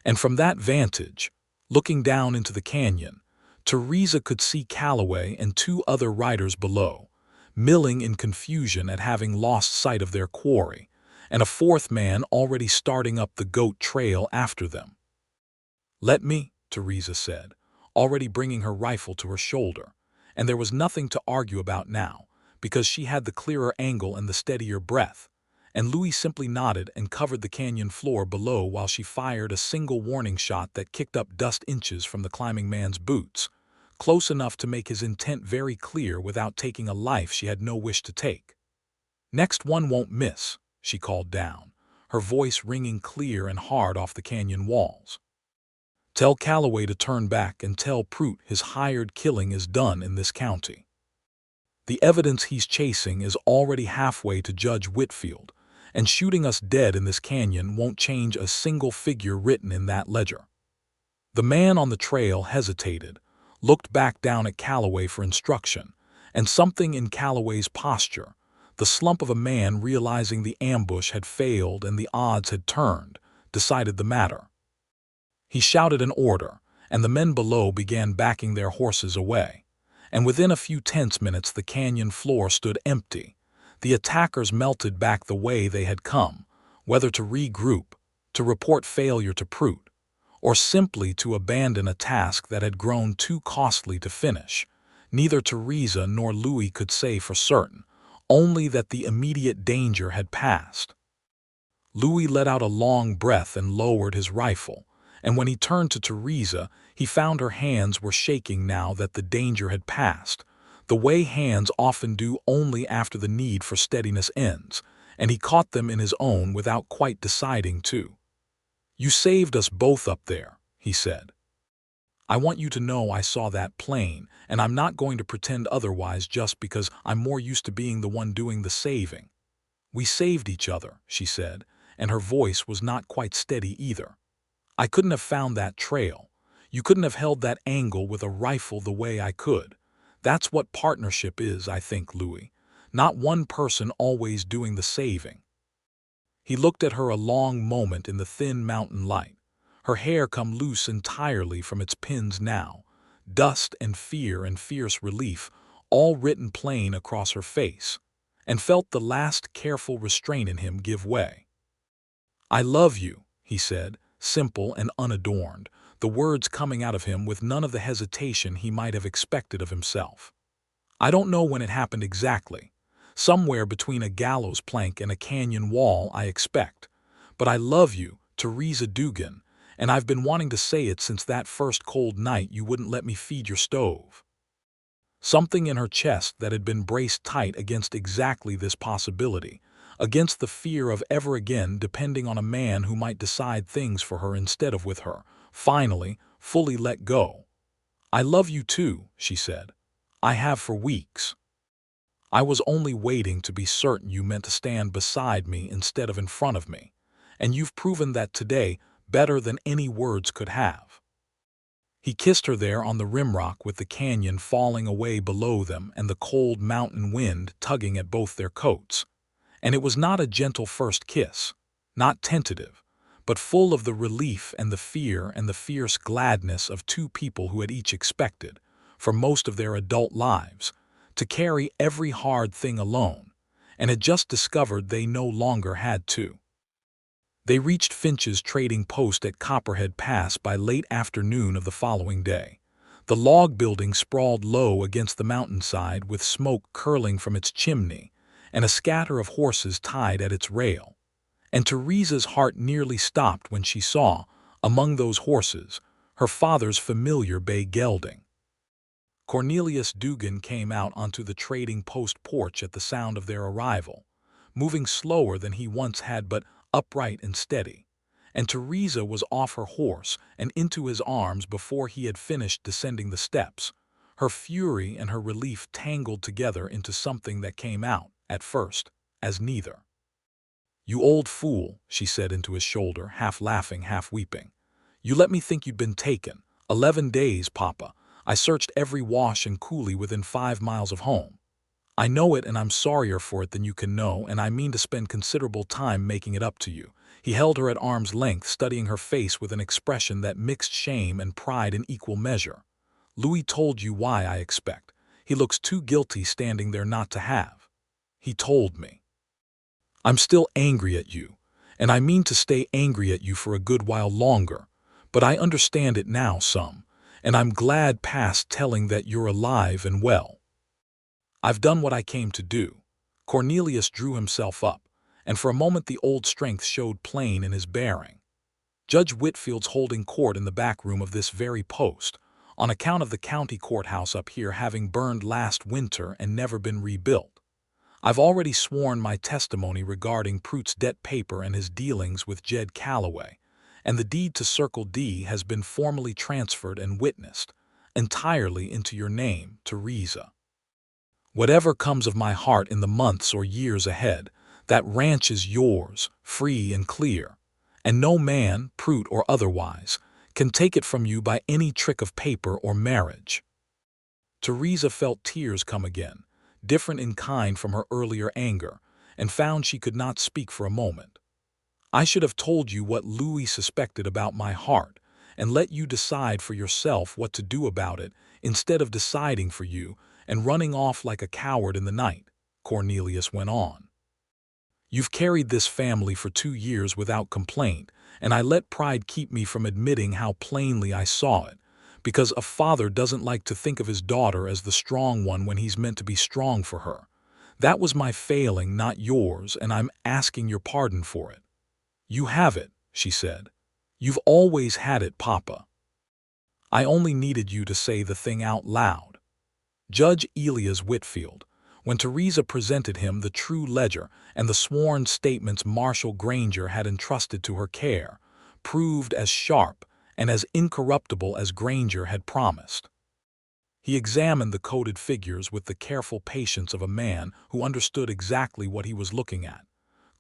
and from that vantage, looking down into the canyon, Theresa could see Calloway and 2 other riders below, milling in confusion at having lost sight of their quarry, and a 4th man already starting up the goat trail after them. "Let me," Theresa said, already bringing her rifle to her shoulder, and there was nothing to argue about now, because she had the clearer angle and the steadier breath, and Louis simply nodded and covered the canyon floor below while she fired a single warning shot that kicked up dust inches from the climbing man's boots, close enough to make his intent very clear without taking a life she had no wish to take. "Next one won't miss," she called down, her voice ringing clear and hard off the canyon walls. "Tell Calloway to turn back and tell Prute his hired killing is done in this county. The evidence he's chasing is already halfway to Judge Whitfield, and shooting us dead in this canyon won't change a single figure written in that ledger." The man on the trail hesitated, looked back down at Calloway for instruction, and something in Calloway's posture, the slump of a man realizing the ambush had failed and the odds had turned, decided the matter. He shouted an order, and the men below began backing their horses away, and within a few tense minutes the canyon floor stood empty. The attackers melted back the way they had come, whether to regroup, to report failure to Prout, or simply to abandon a task that had grown too costly to finish. Neither Theresa nor Louis could say for certain, only that the immediate danger had passed. Louis let out a long breath and lowered his rifle, and when he turned to Theresa, he found her hands were shaking now that the danger had passed, the way hands often do only after the need for steadiness ends, and he caught them in his own without quite deciding to. "You saved us both up there," he said. "I want you to know I saw that plane, and I'm not going to pretend otherwise just because I'm more used to being the one doing the saving." "We saved each other," she said, and her voice was not quite steady either. "I couldn't have found that trail. You couldn't have held that angle with a rifle the way I could. That's what partnership is, I think, Louis. Not one person always doing the saving." He looked at her a long moment in the thin mountain light, her hair come loose entirely from its pins now, dust and fear and fierce relief all written plain across her face, and felt the last careful restraint in him give way. "I love you," he said, simple and unadorned, the words coming out of him with none of the hesitation he might have expected of himself. "I don't know when it happened exactly. Somewhere between a gallows plank and a canyon wall, I expect. But I love you, Theresa Dugan, and I've been wanting to say it since that first cold night you wouldn't let me feed your stove." Something in her chest that had been braced tight against exactly this possibility, against the fear of ever again depending on a man who might decide things for her instead of with her, finally, fully let go. "I love you too," she said. "I have for weeks. I was only waiting to be certain you meant to stand beside me instead of in front of me, and you've proven that today better than any words could have." He kissed her there on the rimrock with the canyon falling away below them and the cold mountain wind tugging at both their coats. And it was not a gentle first kiss, not tentative, but full of the relief and the fear and the fierce gladness of two people who had each expected, for most of their adult lives, to carry every hard thing alone, and had just discovered they no longer had to. They reached Finch's trading post at Copperhead Pass by late afternoon of the following day. The log building sprawled low against the mountainside with smoke curling from its chimney, and a scatter of horses tied at its rail. And Theresa's heart nearly stopped when she saw, among those horses, her father's familiar bay gelding. Cornelius Dugan came out onto the trading post porch at the sound of their arrival, moving slower than he once had but upright and steady, and Theresa was off her horse and into his arms before he had finished descending the steps, her fury and her relief tangled together into something that came out, at first, as neither. "You old fool," she said into his shoulder, half laughing, half weeping. "You let me think you'd been taken. 11 days, Papa. I searched every wash and coulee within 5 miles of home. I know it, and I'm sorrier for it than you can know, and I mean to spend considerable time making it up to you." He held her at arm's length, studying her face with an expression that mixed shame and pride in equal measure. "Louis told you why, I expect. He looks too guilty standing there not to have. He told me. I'm still angry at you, and I mean to stay angry at you for a good while longer, but I understand it now some, and I'm glad past telling that you're alive and well. I've done what I came to do." Cornelius drew himself up, and for a moment the old strength showed plain in his bearing. "Judge Whitfield's holding court in the back room of this very post, on account of the county courthouse up here having burned last winter and never been rebuilt. I've already sworn my testimony regarding Prout's debt paper and his dealings with Jed Calloway, and the deed to Circle D has been formally transferred and witnessed, entirely into your name, Theresa. Whatever comes of my heart in the months or years ahead, that ranch is yours, free and clear, and no man, Prout or otherwise, can take it from you by any trick of paper or marriage." Theresa felt tears come again, different in kind from her earlier anger, and found she could not speak for a moment. "I should have told you what Louis suspected about my heart, and let you decide for yourself what to do about it, instead of deciding for you and running off like a coward in the night," Cornelius went on. You've carried this family for 2 years without complaint, and I let pride keep me from admitting how plainly I saw it, because a father doesn't like to think of his daughter as the strong one when he's meant to be strong for her. That was my failing, not yours, and I'm asking your pardon for it." "You have it," she said. "You've always had it, Papa. I only needed you to say the thing out loud." Judge Elias Whitfield, when Theresa presented him the true ledger and the sworn statements Marshal Granger had entrusted to her care, proved as sharp and as incorruptible as Granger had promised. He examined the coded figures with the careful patience of a man who understood exactly what he was looking at,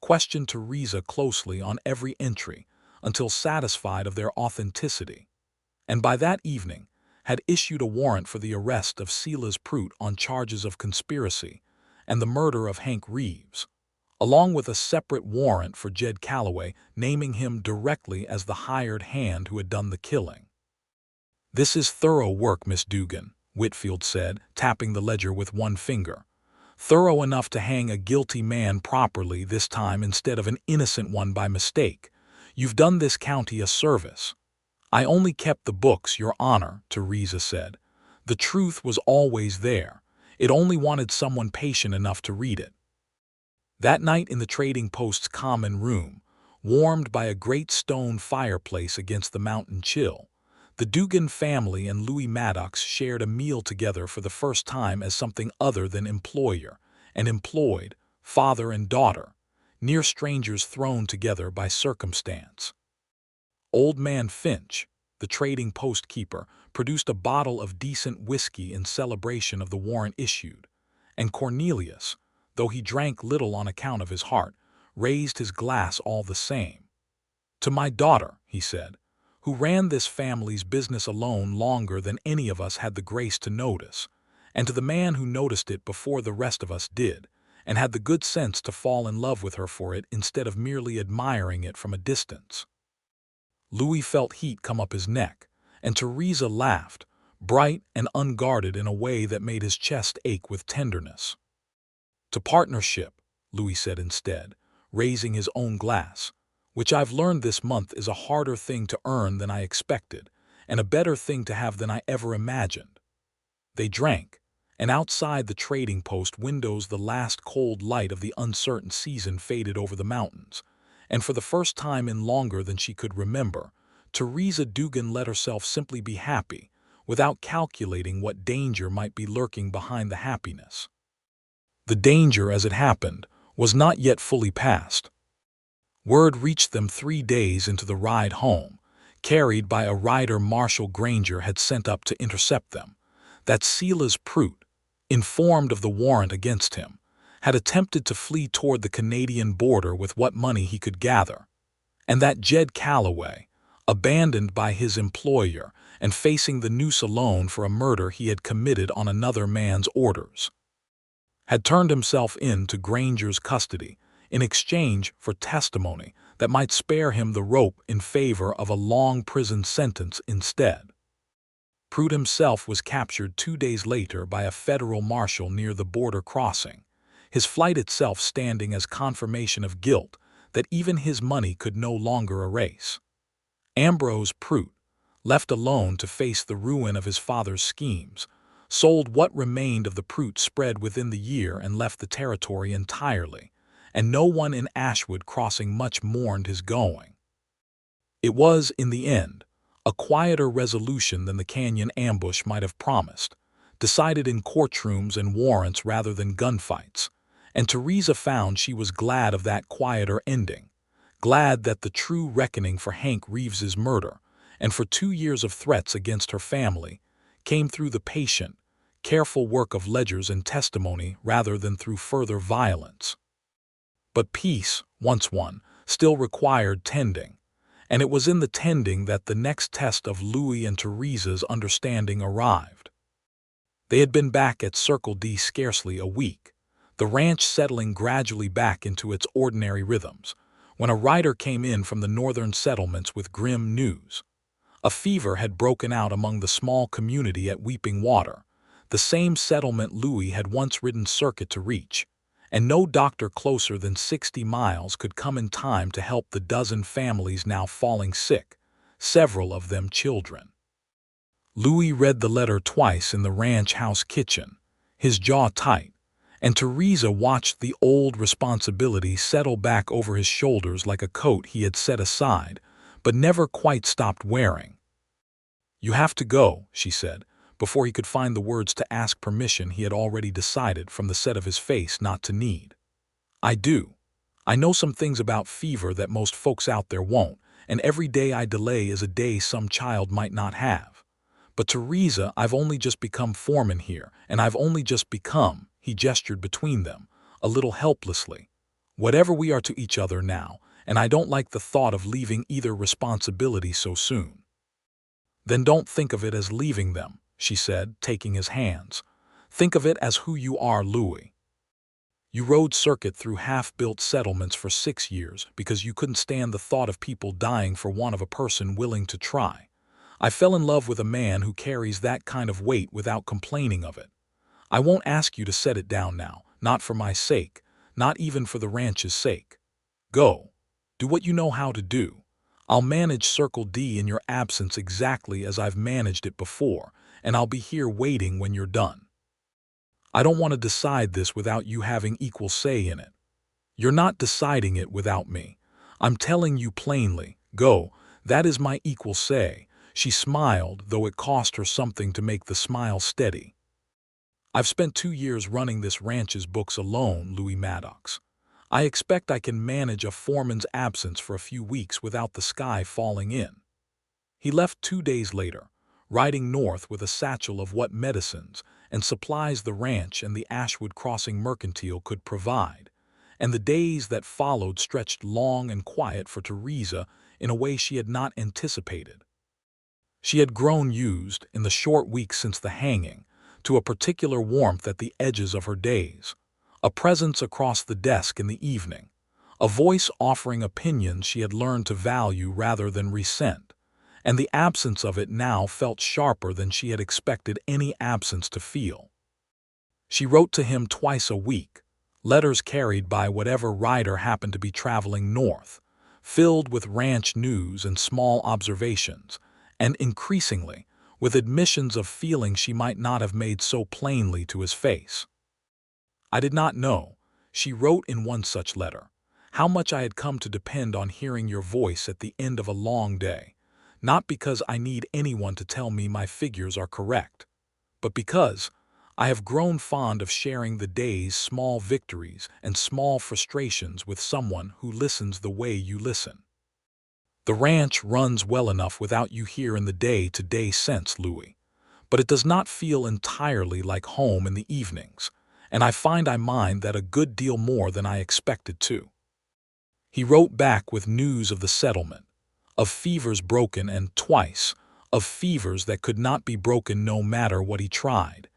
questioned Theresa closely on every entry until satisfied of their authenticity, and by that evening had issued a warrant for the arrest of Silas Prout on charges of conspiracy and the murder of Hank Reeves, along with a separate warrant for Jed Calloway naming him directly as the hired hand who had done the killing. "This is thorough work, Miss Dugan," Whitfield said, tapping the ledger with one finger. "Thorough enough to hang a guilty man properly this time instead of an innocent one by mistake. You've done this county a service." "I only kept the books, Your Honor," Theresa said. "The truth was always there. It only wanted someone patient enough to read it." That night in the Trading Post's common room, warmed by a great stone fireplace against the mountain chill, the Dugan family and Louis Maddox shared a meal together for the first time as something other than employer and employed, father and daughter, near strangers thrown together by circumstance. Old Man Finch, the Trading Post keeper, produced a bottle of decent whiskey in celebration of the warrant issued, and Cornelius, though he drank little on account of his heart, raised his glass all the same. "To my daughter," he said, "who ran this family's business alone longer than any of us had the grace to notice, and to the man who noticed it before the rest of us did, and had the good sense to fall in love with her for it instead of merely admiring it from a distance." Louis felt heat come up his neck, and Theresa laughed, bright and unguarded in a way that made his chest ache with tenderness. "To partnership," Louis said instead, raising his own glass, "which I've learned this month is a harder thing to earn than I expected, and a better thing to have than I ever imagined." They drank, and outside the Trading Post windows the last cold light of the uncertain season faded over the mountains, and for the first time in longer than she could remember, Theresa Dugan let herself simply be happy, without calculating what danger might be lurking behind the happiness. The danger, as it happened, was not yet fully past. Word reached them 3 days into the ride home, carried by a rider Marshal Granger had sent up to intercept them, that Silas Prout, informed of the warrant against him, had attempted to flee toward the Canadian border with what money he could gather, and that Jed Calloway, abandoned by his employer and facing the noose alone for a murder he had committed on another man's orders, had turned himself in to Granger's custody in exchange for testimony that might spare him the rope in favor of a long prison sentence instead. Prout himself was captured 2 days later by a federal marshal near the border crossing, his flight itself standing as confirmation of guilt that even his money could no longer erase. Ambrose Prout, left alone to face the ruin of his father's schemes, sold what remained of the Prout spread within the year and left the territory entirely, and no one in Ashwood Crossing much mourned his going. It was, in the end, a quieter resolution than the canyon ambush might have promised, decided in courtrooms and warrants rather than gunfights, and Theresa found she was glad of that quieter ending, glad that the true reckoning for Hank Reeves's murder and for 2 years of threats against her family came through the patient, careful work of ledgers and testimony rather than through further violence. But peace, once won, still required tending, and it was in the tending that the next test of Louis and Theresa's understanding arrived. They had been back at Circle D scarcely a week, the ranch settling gradually back into its ordinary rhythms, when a rider came in from the northern settlements with grim news. A fever had broken out among the small community at Weeping Water, the same settlement Louis had once ridden circuit to reach, and no doctor closer than 60 miles could come in time to help the dozen families now falling sick, several of them children. Louis read the letter twice in the ranch house kitchen, his jaw tight, and Theresa watched the old responsibility settle back over his shoulders like a coat he had set aside, but never quite stopped wearing. "You have to go," she said, before he could find the words to ask permission he had already decided from the set of his face not to need. "I do. I know some things about fever that most folks out there won't, and every day I delay is a day some child might not have. But Theresa, I've only just become foreman here, and I've only just become," he gestured between them, a little helplessly, "whatever we are to each other now, and I don't like the thought of leaving either responsibility so soon." "Then don't think of it as leaving them," she said, taking his hands. "Think of it as who you are, Louis. You rode circuit through half-built settlements for 6 years because you couldn't stand the thought of people dying for want of a person willing to try. I fell in love with a man who carries that kind of weight without complaining of it. I won't ask you to set it down now, not for my sake, not even for the ranch's sake. Go. Do what you know how to do. I'll manage Circle D in your absence exactly as I've managed it before, and I'll be here waiting when you're done. I don't want to decide this without you having equal say in it. You're not deciding it without me. I'm telling you plainly, go, that is my equal say." She smiled, though it cost her something to make the smile steady. "I've spent 2 years running this ranch's books alone, Louis Maddox. I expect I can manage a foreman's absence for a few weeks without the sky falling in." He left 2 days later, riding north with a satchel of what medicines and supplies the ranch and the Ashwood Crossing Mercantile could provide, and the days that followed stretched long and quiet for Theresa in a way she had not anticipated. She had grown used, in the short weeks since the hanging, to a particular warmth at the edges of her days, a presence across the desk in the evening, a voice offering opinions she had learned to value rather than resent, and the absence of it now felt sharper than she had expected any absence to feel. She wrote to him twice a week, letters carried by whatever rider happened to be traveling north, filled with ranch news and small observations, and increasingly with admissions of feelings she might not have made so plainly to his face. "I did not know," she wrote in one such letter, "how much I had come to depend on hearing your voice at the end of a long day, not because I need anyone to tell me my figures are correct, but because I have grown fond of sharing the day's small victories and small frustrations with someone who listens the way you listen. The ranch runs well enough without you here in the day-to-day sense, Louis, but it does not feel entirely like home in the evenings, and I find I mind that a good deal more than I expected to." He wrote back with news of the settlement, of fevers broken, and twice, of fevers that could not be broken no matter what he tried,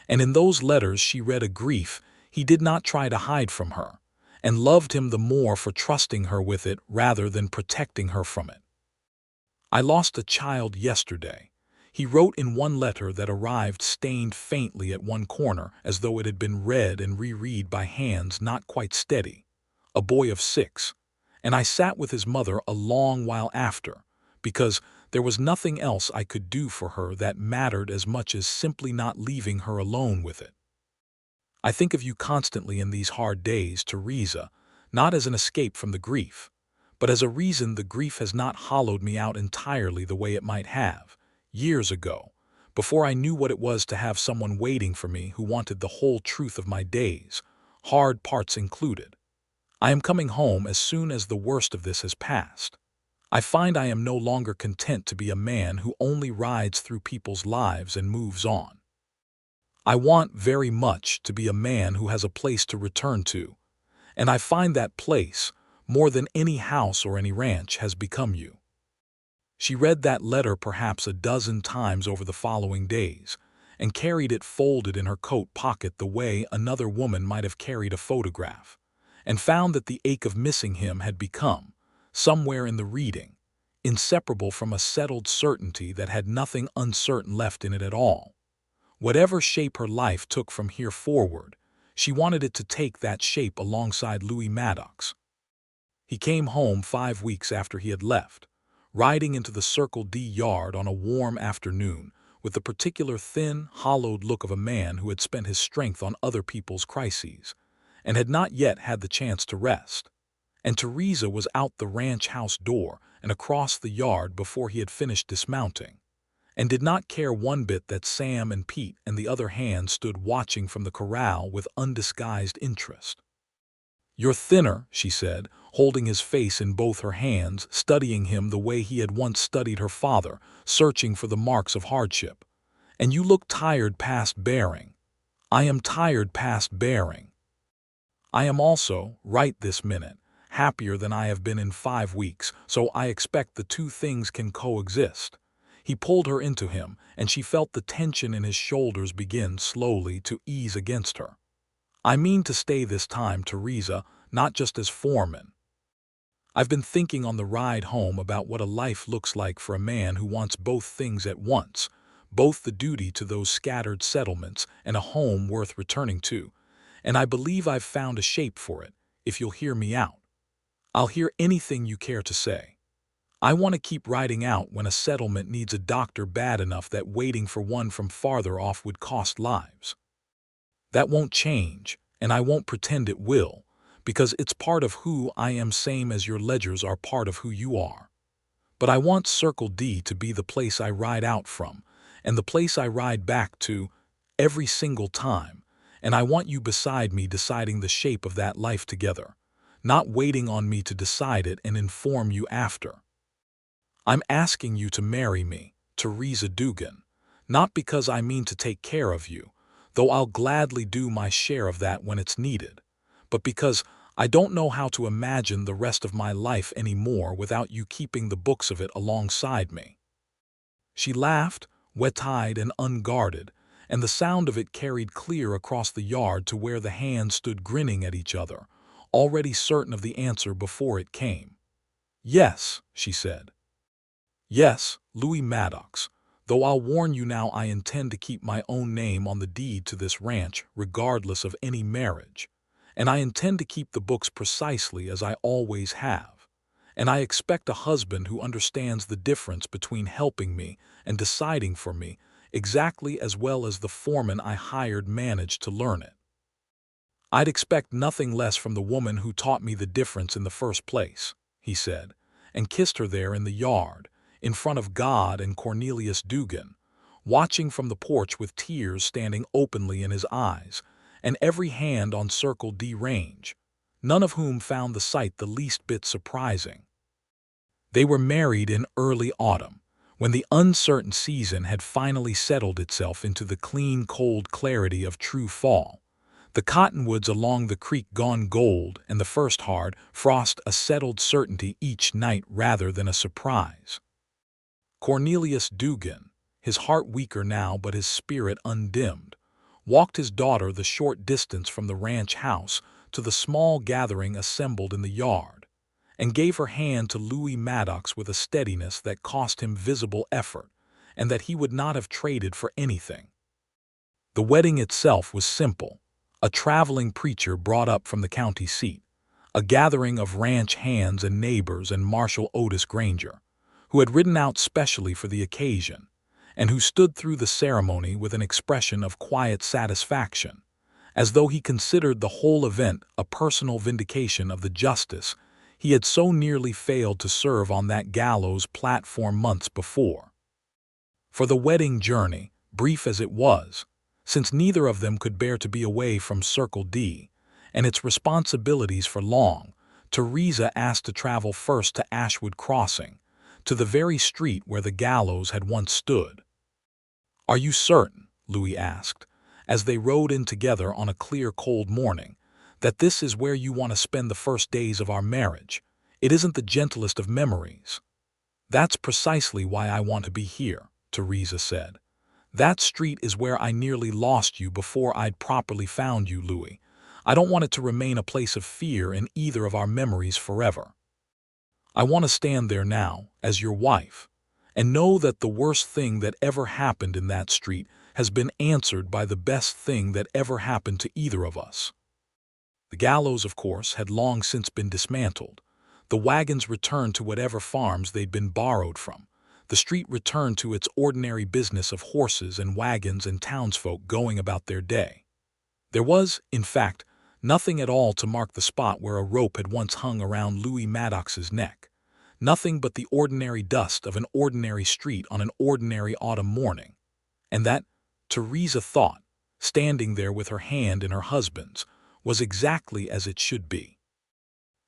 and in those letters she read a grief he did not try to hide from her, and loved him the more for trusting her with it rather than protecting her from it. "I lost a child yesterday," he wrote in one letter that arrived stained faintly at one corner as though it had been read and reread by hands not quite steady, "a boy of 6, and I sat with his mother a long while after, because there was nothing else I could do for her that mattered as much as simply not leaving her alone with it. I think of you constantly in these hard days, Theresa, not as an escape from the grief, but as a reason the grief has not hollowed me out entirely the way it might have, years ago, before I knew what it was to have someone waiting for me who wanted the whole truth of my days, hard parts included. I am coming home as soon as the worst of this has passed. I find I am no longer content to be a man who only rides through people's lives and moves on. I want very much to be a man who has a place to return to, and I find that place, more than any house or any ranch, has become you." She read that letter perhaps a dozen times over the following days, and carried it folded in her coat pocket the way another woman might have carried a photograph, and found that the ache of missing him had become, somewhere in the reading, inseparable from a settled certainty that had nothing uncertain left in it at all. Whatever shape her life took from here forward, She wanted it to take that shape alongside Louis Maddox. He came home 5 weeks after he had left, riding into the Circle D yard on a warm afternoon with the particular thin, hollowed look of a man who had spent his strength on other people's crises and had not yet had the chance to rest. And Theresa was out the ranch house door and across the yard before he had finished dismounting, and did not care one bit that Sam and Pete and the other hands stood watching from the corral with undisguised interest. "You're thinner," she said, holding his face in both her hands, studying him the way he had once studied her father, searching for the marks of hardship. "And you look tired past bearing." "I am tired past bearing. I am also, right this minute, happier than I have been in 5 weeks, so I expect the two things can coexist." He pulled her into him, and she felt the tension in his shoulders begin slowly to ease against her. "I mean to stay this time, Theresa, not just as Foreman. I've been thinking on the ride home about what a life looks like for a man who wants both things at once, both the duty to those scattered settlements and a home worth returning to, and I believe I've found a shape for it, if you'll hear me out. I'll hear anything you care to say. I want to keep riding out when a settlement needs a doctor bad enough that waiting for one from farther off would cost lives. That won't change, and I won't pretend it will, because it's part of who I am, same as your ledgers are part of who you are. But I want Circle D to be the place I ride out from, and the place I ride back to, every single time, and I want you beside me deciding the shape of that life together, not waiting on me to decide it and inform you after. I'm asking you to marry me, Theresa Dugan, not because I mean to take care of you, though I'll gladly do my share of that when it's needed, but because I don't know how to imagine the rest of my life anymore without you keeping the books of it alongside me." She laughed, wet-eyed and unguarded, and the sound of it carried clear across the yard to where the hands stood grinning at each other, already certain of the answer before it came. "Yes," she said. "Yes, Louis Maddox, though I'll warn you now I intend to keep my own name on the deed to this ranch regardless of any marriage. And I intend to keep the books precisely as I always have. And I expect a husband who understands the difference between helping me and deciding for me exactly as well as the foreman I hired managed to learn it. I'd expect nothing less from the woman who taught me the difference in the first place," he said, and kissed her there in the yard, in front of God and Cornelius Dugan, watching from the porch with tears standing openly in his eyes, and every hand on Circle D range, none of whom found the sight the least bit surprising. They were married in early autumn, when the uncertain season had finally settled itself into the clean, cold clarity of true fall, the cottonwoods along the creek gone gold, and the first hard frost a settled certainty each night rather than a surprise. Cornelius Dugan, his heart weaker now but his spirit undimmed, walked his daughter the short distance from the ranch house to the small gathering assembled in the yard, and gave her hand to Louis Maddox with a steadiness that cost him visible effort, and that he would not have traded for anything. The wedding itself was simple, a traveling preacher brought up from the county seat, a gathering of ranch hands and neighbors and Marshal Otis Granger, who had ridden out specially for the occasion, and who stood through the ceremony with an expression of quiet satisfaction, as though he considered the whole event a personal vindication of the justice he had so nearly failed to serve on that gallows platform months before. For the wedding journey, brief as it was, since neither of them could bear to be away from Circle D and its responsibilities for long, Theresa asked to travel first to Ashwood Crossing, to the very street where the gallows had once stood. "Are you certain," Louis asked, as they rode in together on a clear, cold morning, "that this is where you want to spend the first days of our marriage? It isn't the gentlest of memories." "That's precisely why I want to be here," Theresa said. "That street is where I nearly lost you before I'd properly found you, Louis. I don't want it to remain a place of fear in either of our memories forever. I want to stand there now, as your wife, and know that the worst thing that ever happened in that street has been answered by the best thing that ever happened to either of us. The gallows, of course, had long since been dismantled. The wagons returned to whatever farms they'd been borrowed from. The street returned to its ordinary business of horses and wagons and townsfolk going about their day. There was, in fact, nothing at all to mark the spot where a rope had once hung around Louis Maddox's neck. Nothing but the ordinary dust of an ordinary street on an ordinary autumn morning. And that, Theresa thought, standing there with her hand in her husband's, was exactly as it should be.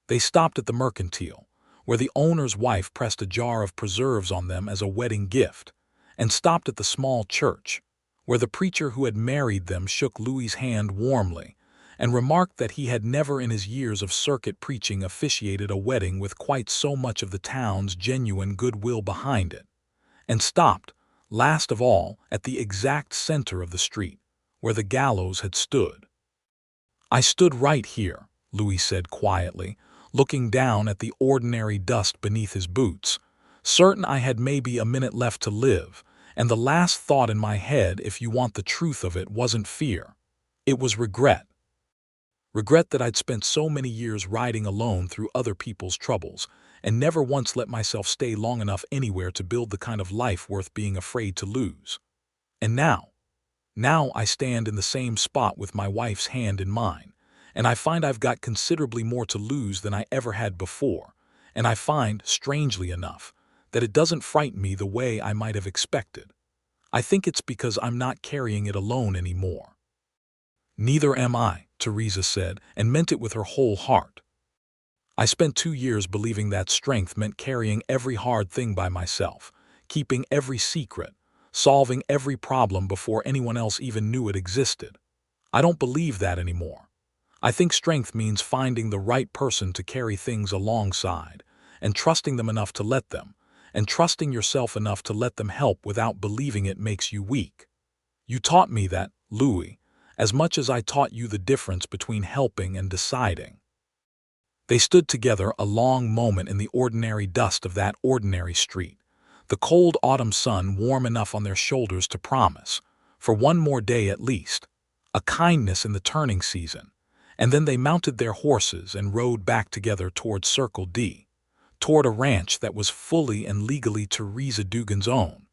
They stopped at the mercantile, where the owner's wife pressed a jar of preserves on them as a wedding gift, and stopped at the small church, where the preacher who had married them shook Louis's hand warmly and remarked that he had never in his years of circuit preaching officiated a wedding with quite so much of the town's genuine goodwill behind it, and stopped, last of all, at the exact center of the street, where the gallows had stood. "I stood right here," Louis said quietly, looking down at the ordinary dust beneath his boots, certain I had maybe a minute left to live, and the last thought in my head, if you want the truth of it, wasn't fear. It was regret. Regret that I'd spent so many years riding alone through other people's troubles, and never once let myself stay long enough anywhere to build the kind of life worth being afraid to lose. And now I stand in the same spot with my wife's hand in mine, and I find I've got considerably more to lose than I ever had before, and I find, strangely enough, that it doesn't frighten me the way I might have expected. I think it's because I'm not carrying it alone anymore." "Neither am I," Theresa said, and meant it with her whole heart. "I spent 2 years believing that strength meant carrying every hard thing by myself, keeping every secret, solving every problem before anyone else even knew it existed. I don't believe that anymore. I think strength means finding the right person to carry things alongside, and trusting them enough to let them, and trusting yourself enough to let them help without believing it makes you weak. You taught me that, Louis, as much as I taught you the difference between helping and deciding." They stood together a long moment in the ordinary dust of that ordinary street, the cold autumn sun warm enough on their shoulders to promise, for one more day at least, a kindness in the turning season, and then they mounted their horses and rode back together toward Circle D, toward a ranch that was fully and legally Theresa Dugan's own,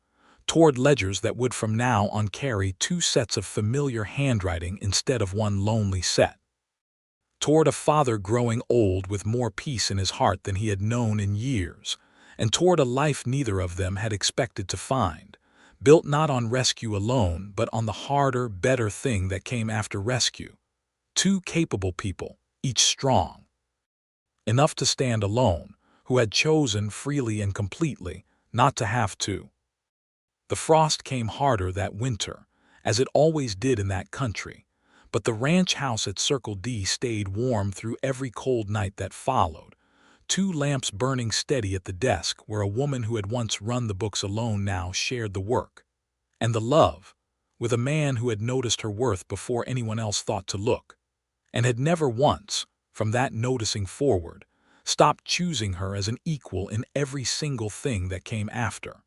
toward ledgers that would from now on carry 2 sets of familiar handwriting instead of one lonely set, toward a father growing old with more peace in his heart than he had known in years, and toward a life neither of them had expected to find, built not on rescue alone but on the harder, better thing that came after rescue. 2 capable people, each strong enough to stand alone, who had chosen freely and completely not to have to. The frost came harder that winter, as it always did in that country, but the ranch house at Circle D stayed warm through every cold night that followed, 2 lamps burning steady at the desk where a woman who had once run the books alone now shared the work, and the love, with a man who had noticed her worth before anyone else thought to look, and had never once, from that noticing forward, stopped choosing her as an equal in every single thing that came after.